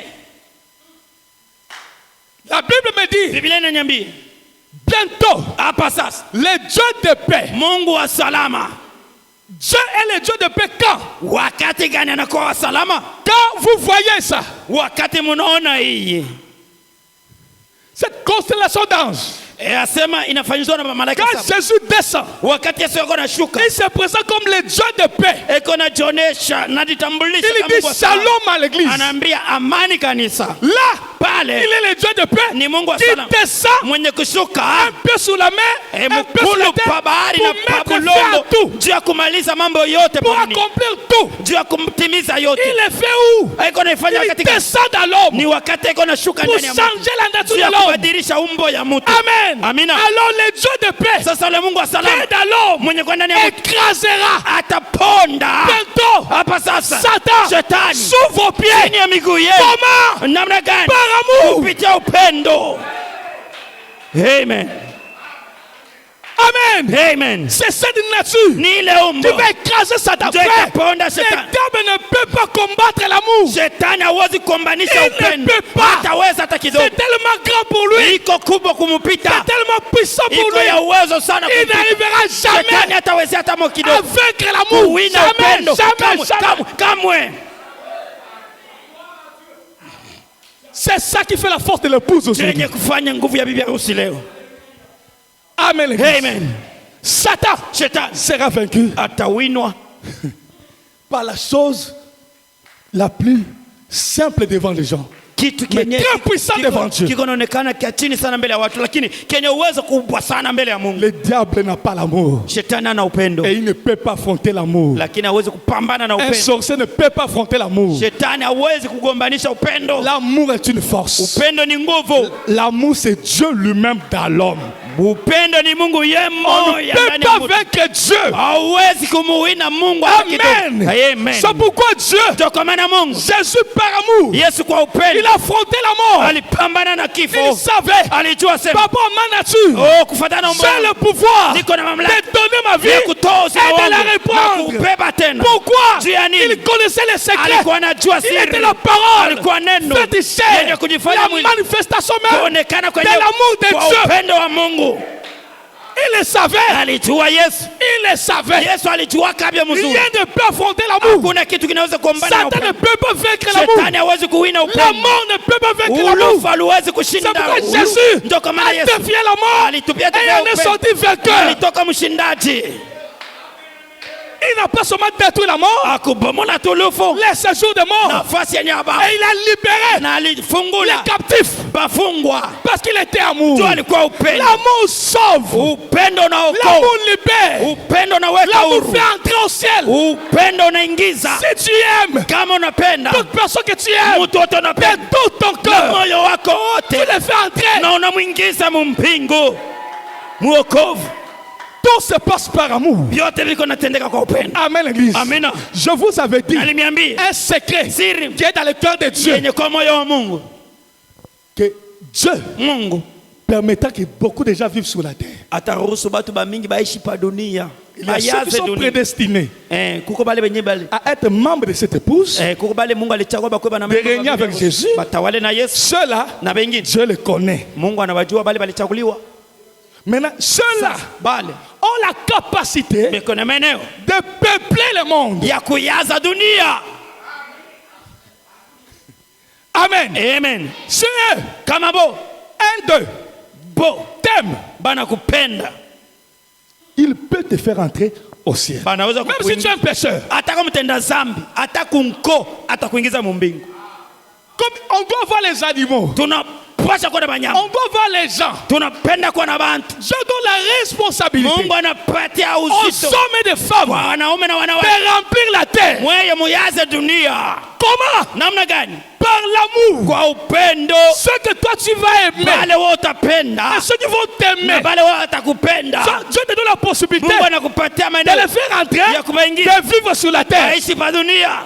La Bible me dit, Biblia inaniambia bientôt, hapa sasa le Dieu de paix. Mungu wa salama. Dieu est le Dieu de paix quand? Wakati gani anakuwa wa salama? Quand vous voyez ça, Wakati munaona hii cette constellation d'anges, asema inafanyizwa na malaika quand saba. Jésus descend, Wakati Yesu yuko anashuka, il se présente comme le Dieu de paix. eko na jonesha na jitambulisha Il kama dit kwa salama. shalom à l'église. Anaambia amani kanisa. Là, Pale il est le Dieu de paix ni Mungu wa qui salama descend mwenye kushuka un peu sous la mer, un peu sur la mkulu terre, pa bahari na pa pour mettre fin à bulongo tout, juu ya kumaliza mambo yote pour porini, accomplir tout. juu ya kumtimiza yote. Il est fait où? Eko naifanya Il wakati gani? descend dans l'homme Ni wakati eko nashuka pour ndani ya mtu changer la nature juu ya de l'homme. kubadilisha umbo ya mtu. Amen. Amina. Alors le Dieu de paix Sasa ule Mungu wa qui salama est dans l'homme mwenye kwa ndani ya mtu écrasera ataponda bientôt hapa sasa Satan shetani sous vos pieds. chini ya miguu yenu. Comment? Namna gani? Par amour. Kupitia upendo. Amen. Amen. Amen. C'est cette nature Ni ile qui umbo va écraser Satan. ndio Frère, itaponda le shetani. diable ne peut pas combattre l'amour. Shetani hawezi kuombanisha Il ne upendo. peut pas. Hataweza hata kidogo. C'est tellement grand pour lui. Iko kubwa kumupita. C'est tellement puissant pour Iko lui. ya uwezo sana Il kumupita. n'arrivera Shetani jamais hataweza hata mo à kidogo. vaincre l'amour. Kuwina Jamais, upendo. jamais, jamais. Kamwe. C'est ça qui fait la force de l'épouse aujourd'hui. Chenye kufanya nguvu ya bibi harusi leo. Amen. l'église. Amen. Satan Shetani sera vaincu atawinwa par la chose la plus simple devant les gens. kitu Mais kenye très puissant devant Dieu. kiko naonekana kia chini sana mbele ya watu, lakini kenye uwezo kubwa sana mbele ya Mungu. Le diable n'a pas l'amour. Shetani ana upendo, Et il ne peut pas affronter l'amour. lakini hawezi kupambana na Un upendo. sorcier ne peut pas affronter l'amour. Shetani hawezi kugombanisha upendo. L'amour est une force. Upendo ni nguvu. L'amour, c'est Dieu lui-même dans l'homme. Upendo ni Mungu yeye On mmoja ne peut ndani ya pas mtu. vaincre Dieu. Hauwezi kumuwina Mungu hata Amen. kidogo. Amen. C'est pourquoi Dieu, Ndio kwa maana Mungu Jésus par amour, Yesu kwa upendo il a affronté la mort. alipambana na Il kifo. savait, Alijua sema, par rapport à ma nature, kufuatana na j'ai le Mungu pouvoir niko na de mamlaka donner ma vie ya kutoa et uzima de wangu la na répandre. kubeba tena. Pourquoi? Juu ya nini? Il connaissait les secrets. Alikuwa anajua Il était siri. la parole. Alikuwa neno Fait yenye chair. kujifanya La mwili. manifestation même Kuonekana de kwenye l'amour de kwa Dieu. upendo wa Mungu. Il le savait. Alijua Yesu. Il le savait. Yesu alijua kabla mzuri. Rien ne peut affronter l'amour. Hakuna kitu kinaweza kuombana na Satan ne upendo. peut pas vaincre l'amour. Shetani hawezi kuwina La upendo. mort ne peut pas vaincre l'amour. Ulufu hauwezi C'est kushinda. pourquoi Ulu- Jésus Ndio kwa maana a Yesu défié la mort alitupia et tena il est upendo. sorti vainqueur. Alitoka mshindaji. Il n'a pas seulement détruit la mort, Akubomola tulufu. les séjours de mort, Nafasi yenye et habari. il a libéré Na les alifungula captifs bafungwa. parce qu'il était amour. Tu alikuwa upendo. L'amour sauve, Upendo unaokoa. l'amour libère, Upendo unaweka l'amour huru. fait entrer au ciel. Upendo unaingiza. Si tu aimes Kama unapenda toute personne que tu aimes mtu wote de unapenda tout ton na cœur, moyo wako tu wote le fais entrer. na unamwingiza mumpingu muokovu. Tout se passe par amour. Vyote viko natendeka kwa upendo. Amen, l'église. Amina. Je vous avais dit Aliniambia un secret siri qui est dans le cœur de Dieu. yenye kwa moyo wa Mungu. Que Dieu Mungu permettra que beaucoup de gens vivent sur la terre. ataruhusu batu bamingi baishi pa dunia. Il y a ceux qui Bayaze sont dunia. prédestinés Kuko bale benye bale. à être membres de cette épouse. Kuko bale Mungu alichagua bakwe bana De régner avec Jésus. batawale na Yesu Ceux-là, na bengine. Dieu les connaît. Mungu anawajua bale balichaguliwa. Maintenant, ceux-là Bale ont la capacité beko na maeneo de peupler le monde. ya kuyaza dunia. Amen. Amen. Si eux, Kama bo un d'eux, bo t'aime, bana kupenda il peut te faire entrer au ciel. banaweza Même si tu es un pécheur. hata kama mtenda zambi hata kunko hata kuingiza mumbingu. Comme on doit voir les animaux, Tunapasha kuwa na banyama, on doit voir les gens. tunapenda kuwa na bantu. Je donne la responsabilité Mungu anapatia aux uzito hommes et des femmes kwa wanaume na wanawake de remplir la terre. mweye muyaze dunia. Comment? Namna gani? Par l'amour. Kwa upendo. Ce que toi tu vas aimer Wale wote utapenda et ceux qui vont na t'aimer, wale wote watakupenda. Dieu te donne la possibilité Mungu anakupatia de maeneo les faire entrer, ya kubaingiza de vivre sur la terre. aishi pa dunia.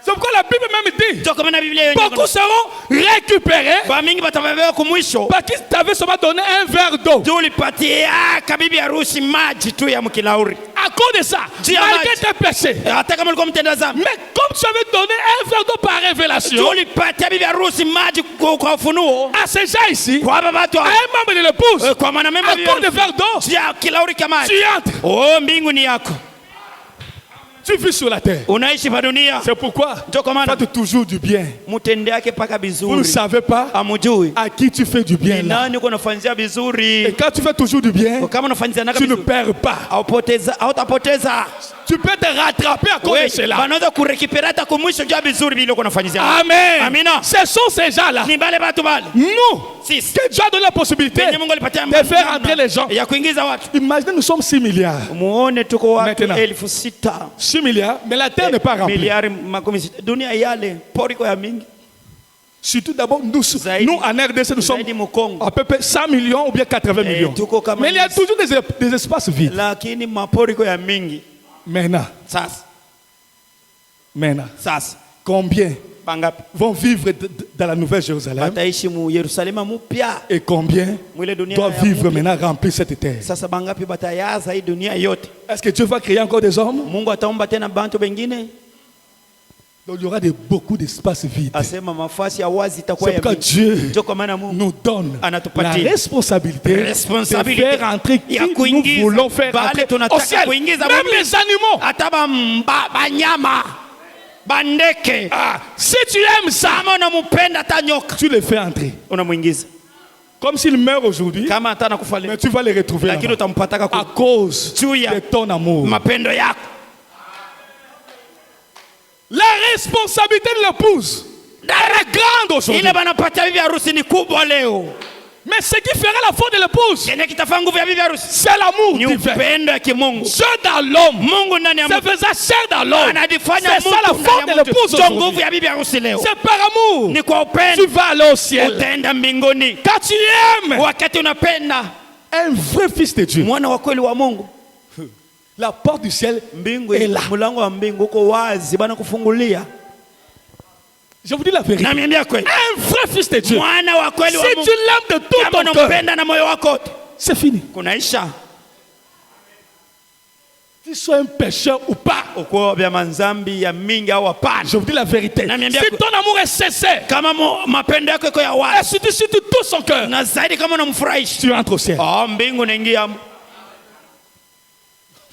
C'est pourquoi la Bible même dit, Ndio kwa maana Biblia yenyewe beaucoup seront récupérés ba mingi batabebewa kumwisho parce qu'ils t'avaient seulement donné un verre d'eau. ndio ulipatia kabibi harusi maji tu ya mkilauri. À cause de ça, Dieu malgré m'a dit. tes péchés, Hata kama ulikuwa mtenda dhambi, mais comme tu avais donné un verre d'eau par ndio révélation ulipatia bibi harusi maji kwa ufunuo à ces gens ici, kwa baba watu à un membre de l'épouse, kwa mwanamemba à bibi cause de harusi verre d'eau, ya kilauri kama maji. tu entres, Oh, mbingu ni yako. tu vis sur la terre. Unaishi pa dunia. C'est pourquoi Ndio kwa maana faites toujours du bien. mtende yake paka Vous ne vizuri. savez pas Amujui à qui tu fais du bien ni là. nani uko nafanyia Et vizuri. quand tu fais toujours du bien, Kama unafanyia naka tu ne vizuri perds pas. hautapoteza. Tu peux te rattraper à cause de cela. Wanaweza kurekipera hata kumwisho jua vizuri vile uko nafanyia. Amen. Amina. Ce sont ces gens-là. Ni bale batu bale. Nous, Sisi. que Dieu a donné la possibilité Yenye Mungu alipatia de faire entrer les gens. ya kuingiza watu. Imaginez, nous sommes 6 milliards. Muone tuko watu Maintenant. 6,000. 6 milliards, mais la terre n'est pas remplie. Miliari makumi sita. Dunia yale poriko ya mingi. Surtout d'abord, nous en RDC, nous sommes Zaidi Mukongo. à peu près 100 millions ou bien 80 millions. tuko kama Mais il y a hizi. toujours des espaces vides. Lakini maporiko ya mingi. Maintenant, Sasa combien bangapi vont vivre dans la Nouvelle Jérusalem bataishi mu Yerusalema mupya et combien mwile dunia doivent ya vivre mpya. maintenant remplir cette terre? Sasa bangapi batayaza hii dunia yote? Est-ce que Dieu va créer encore des hommes? Mungu ataomba tena bantu bengine? Donc il y aura beaucoup d'espaces vides. Asema mafasi ya wazi itakuwa C'est ya pourquoi mingi. Dieu Ndio kwa maana Mungu nous donne la anatupatia responsabilité de faire entrer qui ya nous kuingiza voulons faire bale entrer au tunataka ciel. kuingiza Même Mungu. les animaux. Hata banyama bandeke. Ah, si tu aimes ça, Kama unampenda hata nyoka tu les fais entrer. unamuingiza. Comme s'ils meurent aujourd'hui, Kama hata nakufa leo mais tu vas les retrouver lakini là-bas. utampataka À cause juu ya de ton amour. mapendo yako. La responsabilité de l'épouse est grande aujourd'hui. Ile banapatia bibi harusi ni kubwa leo. Mais ce qui fera la faute de l'épouse, Kile kitafanya nguvu ya bibi harusi c'est l'amour ni divin. upendo ya kimungu. Dieu dans l'homme. Mungu ndani ya C'est mtu faisant chair dans l'homme. anajifanya C'est ça la mtu faute de ndani ya mtu. l'épouse Ndio nguvu aujourd'hui. ya bibi harusi leo. C'est par amour. Ni kwa Tu upendo vas aller au ciel. utaenda mbinguni. Quand tu aimes Wakati unapenda un vrai fils de Dieu, mwana wa kweli wa Mungu, la porte du ciel mbingu est là. mlango wa mbingu uko wazi bana kufungulia. Je vous dis la vérité. Na miambia kweli, Un vrai fils de Dieu. mwana wa kweli wa Si tu Mungu l'aimes de tout kama ton cœur, unampenda na moyo wako wote, c'est fini. kunaisha. Tu sois un pécheur ou pas, Uko vya manzambi ya mingi au hapana. je vous dis la vérité. Na miambia Si ton amour est sincère, Kama mapendo yako iko ya et wazi si tu suis de tout son cœur, na zaidi kama unamfurahisha, tu entres au ciel. mbingu naingia.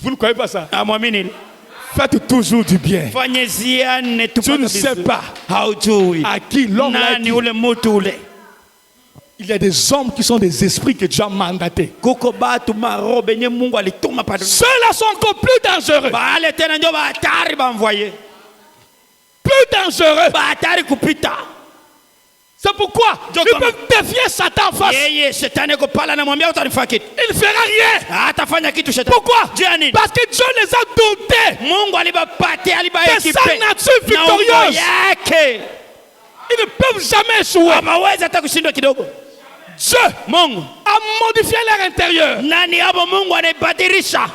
Vous ne croyez pas ça? Amwamini, Faites toujours du bien. fanyeziane Tu ne sais pas haujui à qui l'homme l'a nani dit. ule mutu ule. Il y a des hommes qui sont des esprits que Dieu a mandatés. Kuko batu maroho benye Mungu alituma pa dunia. Ceux-là sont encore plus dangereux. Bale tena ndio bahatari bamvoye. Plus dangereux. Bahatari kupita. C'est pourquoi Dieu ils comme- peuvent défier Satan en face. Yeye shetani ko pala anamwambia utanifanya kitu. Il ne fera rien. Hatafanya kitu shetani. Pourquoi? Juu ya nini? Parce que Dieu les a dotés Mungu alibapatia de alibaekipe. sa nature victorieuse. yake. Ils ne peuvent jamais échouer. Hawawezi hata kushindwa kidogo. Dieu Mungu a modifié leur intérieur. nani hapo Mungu anaibadilisha.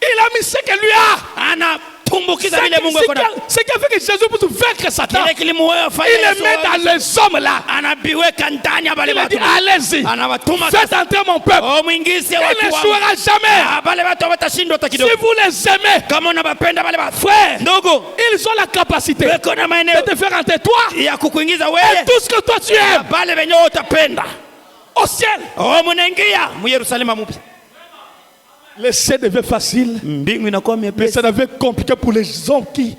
Il a mis ce que lui a. Anatumbukiza vile Mungu Ce ako na. qui a fait que Jésus puisse vaincre Satan. Kile kilimuwea Il fanya les met dans les hommes là. anabiweka ndani ya bale Il a dit watu. allez-y. Anawatuma Faites entrer mon peuple. mwingize Il watu wangu. n'échouera jamais. Bale watu watashindwa hata Si kidogo. vous les aimez, Kama unabapenda bale watu. frère, Ndugu, ils ont la capacité weko na de maeneo te faire entrer toi ya kukuingiza et wewe tout ce que toi tu aimes bale wenye utapenda. au ciel. Munaingia mu Yerusalemu mpya. Le ciel devait facile, Mbingu inakuwa mais mepesi. ça devait compliqué pour les hommes qui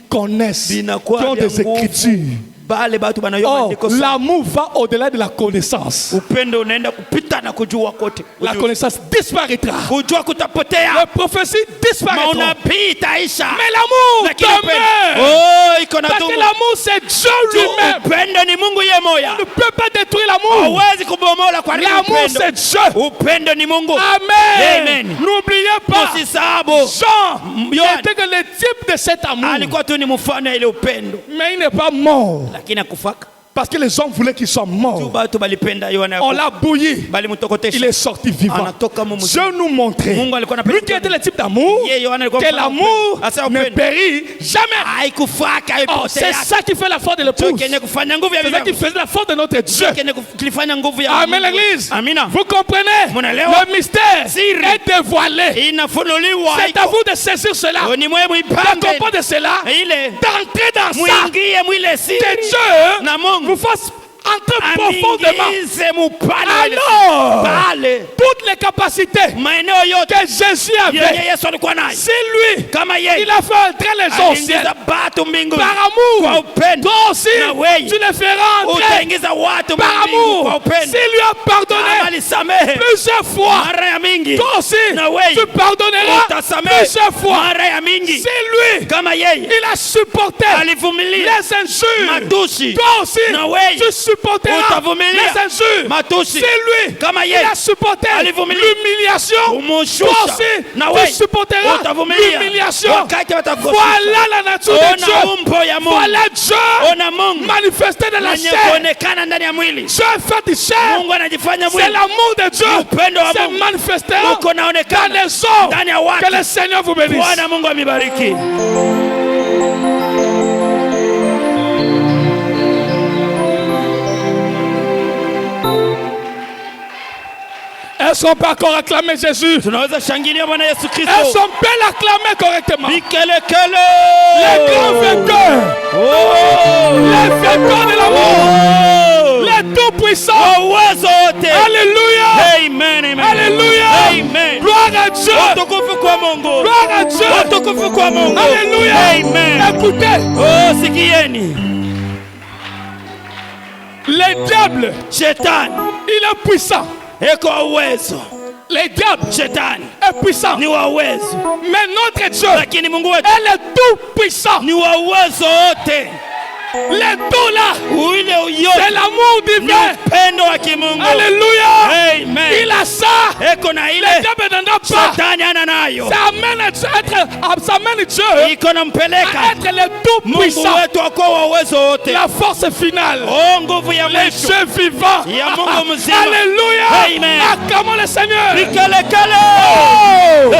connaissent, qui Binakuwa ont des vya nguvu. écritures. Bale batu banayoma Or, ndiko. l'amour va au-delà de la connaissance. Upendo unaenda kupita na kujua kote. La connaissance disparaîtra. Kujua kutapotea. La prophétie disparaîtra. Maunabii itaisha. Mais l'amour Lakini demeure. upendo, iko na Parce que dumu. l'amour, c'est Dieu lui-même. Upendo ni Mungu yeye moya. On ne peut pas détruire l'amour. Hawezi kubomola kwa nini L'amour, upendo? c'est Dieu. Upendo ni Mungu. Amen. Amen. N'oubliez pas, Usisahau. Jean Yohana n'était que le type de cet amour. alikuwa tu ni mfano ile upendo. Mais il n'est pas mort. Lakini akufaka. Parce que les hommes voulaient qu'il soit mort. Batu balipenda Yohana. On l'a bouilli. Balimutokotesha. Il est sorti vivant. Anatoka mu mzima. Dieu nous montrait. Mungu alikuwa anapenda. Lui qui était le type d'amour, Yeye Yohana alikuwa que l'amour Asa ne upendo. périt jamais. Haikufaka Oh, c'est haipotea. ça qui fait la force de l'épouse. Kenye kufanya nguvu ya C'est ça qui bibi. faisait la force de notre Dieu. Kenye kilifanya nguvu ya Amen, Mungu. l'église. Amina. Vous comprenez? Munaelewa? Le mystère Siri. est dévoilé. Inafunuliwa. C'est à vous de saisir cela. Ni mwe De muipange. comprendre de cela. Ile. D'entrer dans ça. Muingie mwile siri. Que Dieu Na Mungu vous fasse entrer profondément. Amingize mupale. Alors, Pale. toutes les capacités Maeneo yote que Jésus yenye avait, Yesu alikuwa nayo. c'est lui. Kama yeye. Il a fait entrer les gens au ciel. Aliingiza batu mbinguni. Par Kwa amour. upendo. Toi aussi, Na wewe. tu les feras entrer. Utaingiza watu Par mbinguni kwa amour. upendo. S'il lui a pardonné Alisamehe plusieurs fois, mara ya mingi. toi aussi, Na wewe. tu pardonneras Utasamehe plusieurs fois. mara ya mingi. C'est lui. Kama yeye Il a supporté alivumilia les injures. matusi. Toi aussi, Na wewe. tu supporteras Utavumilia les injures. matusi. C'est lui. Kama Il yeye a supporté alivumilia l'humiliation. umushusha. Toi aussi, Na tu wewe supporteras utavumilia l'humiliation. wakati watakugusha. Voilà la nature de Ona Dieu. umbo ya Mungu. Voilà Dieu Ona Mungu manifesté dans la mwenye chair. kuonekana ndani ya mwili. Dieu fait chair. Mungu anajifanya C'est mwili. l'amour de Dieu. Upendo wa C'est Mungu manifesté uko dans naonekana les hommes. ndani ya watu. Que le Seigneur vous bénisse. Bwana Mungu amibariki. Est-ce qu'on peut encore acclamer Jésus? Tunaweza shangilia Bwana Yesu Kristo. Est-ce qu'on peut l'acclamer correctement? Bikelekele. Les grands vainqueurs. Oh. Les vainqueurs de l'amour. Oh. Les tout-puissants. Uwezo wote. Alléluia. Amen, amen. Alléluia. Amen. Gloire à Dieu. Utukufu kwa Mungu. Gloire à Dieu. Utukufu kwa Mungu. Alléluia. Amen. Écoutez, Oh, sikieni. le diable, Shetani il est puissant. eko uwezo. Le diable Shetani est puissant. ni wa uwezo. Mais notre Dieu, Lakini Mungu wetu elle est tout puissant. ni wa uwezo wote. Les tout là, Ule c'est uyote l'amour ni divin. upendo wa kimungu. Alléluia. Amen. Il a ça. Eko na Le ile diable n'en a pas. Shetani ana nayo. Ça amène Dieu Iko nampeleka à être le tout Mungu puissant. wetu akuwa wa uwezo wote. La force finale. Oh, nguvu ya Les mwisho. jeux vivants. Ya Mungu mzima. Alléluia. Amen. Acclamons le Seigneur. Bikelekele. Oh.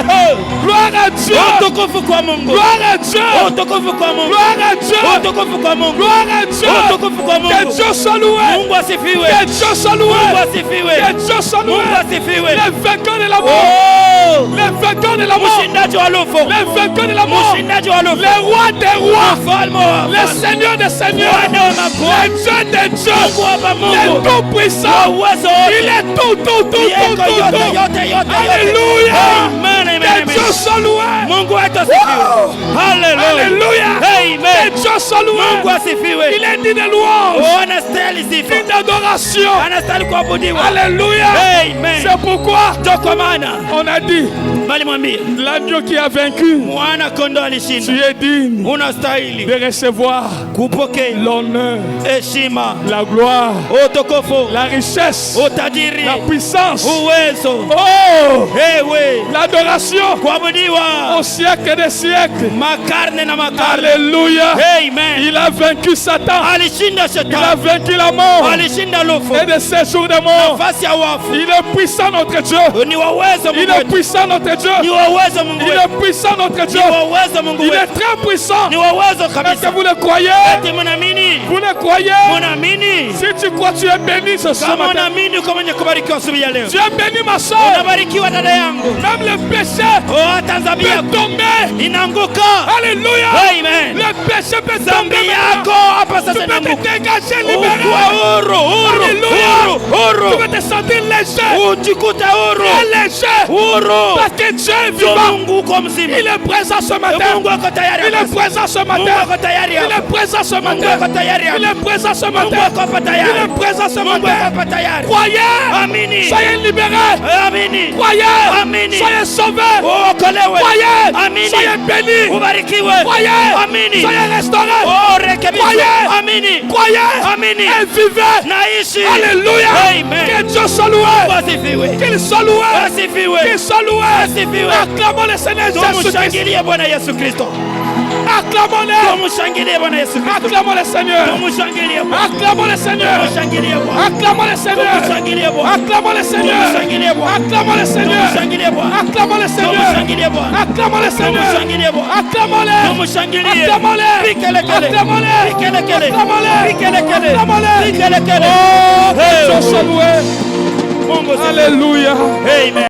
Gloire à Dieu. Utukufu kwa Mungu. Gloire à Dieu. Utukufu kwa Mungu. Gloire à Dieu. Utukufu kwa Mungu. Gloire à Dieu. Utukufu kwa Mungu. Que Dieu soit loué. Mungu asifiwe. Que Dieu soit loué. Mungu asifiwe. Que Dieu soit loué. Mungu asifiwe. Les vainqueurs de l'amour. Oh! Les vainqueurs de l'amour. Mshindaji wa lufu. Les vainqueurs de l'amour. Mshindaji wa lufu. Les rois des rois. Mfalme wa Les wafalme. seigneurs des seigneurs. Bwana wa mabwana. Les dieux des dieux. Mungu wa Les Mungu. tout puissants. Uwezo wote. Il est tout. Yeko yote. Alléluia. Amen, amen, Que amen. Dieu soit loué. Mungu wetu asifiwe. Hallelujah. Alléluia. Amen. Que Dieu soit loué. Mungu asifiwe. Il est dit de louange. Oh, anastahili sifa. Dit d'adoration. Anastahili kuabudiwa. Alléluia. Amen. C'est pourquoi Ndio kwa maana on a dit walimwambia l'agneau qui a vaincu, mwana kondoo alishinda. tu es digne Unastahili de recevoir kupokea l'honneur, heshima, la gloire, utukufu, la richesse, utajiri, la puissance, uwezo, oh, ewe l'adoration kuabudiwa au siècle des siècles. makarne na makarne. Alléluia. Amen. Il a vaincu Satan. Alishinda Il a shetani, vaincu la mort alishinda lufu, et de ses jours de mort. nafasi ya wafu. Il est puissant notre Dieu. Ni wa uwezo Il Mungu est wetu. puissant notre Dieu. Ni wa uwezo Mungu Il wetu. est puissant notre Dieu. Ni wa uwezo Mungu Il est wetu. très puissant. Ni wa uwezo Est-ce que kabisa. vous le croyez? Eti mnaamini? Vous le croyez? Mnaamini? Si tu crois, tu es béni ce Kama matin. unaamini uko mwenye kubarikiwa asubuhi ya leo. Tu es béni ma soeur. Unabarikiwa dada yangu. Même le péché Oh, hata dhambi peut yako tomber. inaanguka. Alléluia. Amen. Le péché peut Dhambi tomber. yako hapa Tu sasa peux te inaanguka. dégager, Ukuwa libérer. huru, huru, Alléluia. huru, huru. Tu peux te sentir léger. Ujikute huru. Très léger. Huru. Parce que Dieu est Ndio vivant. Mungu uko mzima. Il est présent ce matin. Mungu ako tayari Il hapa. est présent ce Mungu matin. ako tayari Il hapa. est présent ce Mungu matin. ako tayari Il hapa. est présent ce Mungu matin. ako hapa Il tayari. est présent ce Mungu ako matin. hapa tayari. Croyez. Amini. Soyez libérés. Amini. Croyez. Amini. Soyez sauvés. Uokolewe. Croyez. Amini. Soyez bénis. Ubarikiwe. Croyez. Amini. Soyez restaurés. Oh, rekebishwe. Croyez. Amini. Croyez. Amini. Et vivez. Naishi. Alléluia. Amen. Que Dieu soit loué. Asifiwe. Qu'il soit loué. Asifiwe. Qu'il soit loué. Asifiwe. Acclamons le Seigneur Jésus-Christ. Tumshangilie Bwana Yesu Kristo. Acclamons-les. Tumushangilie Bwana Yesu Kristo. Acclamons le Seigneur. Tumushangilie Bwana. Acclamons le Seigneur. Tumushangilie Bwana. Acclamons le Seigneur. Tumushangilie Bwana. Acclamons le Seigneur. Tumushangilie Bwana. Acclamons le Seigneur. Tumushangilie Bwana. Acclamons le Seigneur. Tumushangilie Bwana. Acclamons le Seigneur. Tumushangilie Bwana. Acclamons-les. Tumushangilie. Acclamons-les. Vikelekele. Acclamons-les. Vikelekele. Acclamons-les. Vikelekele. Acclamons-les. Vikelekele. Oh, que Dieu soit loué. Mungu sifiwe. Alléluia. Amen.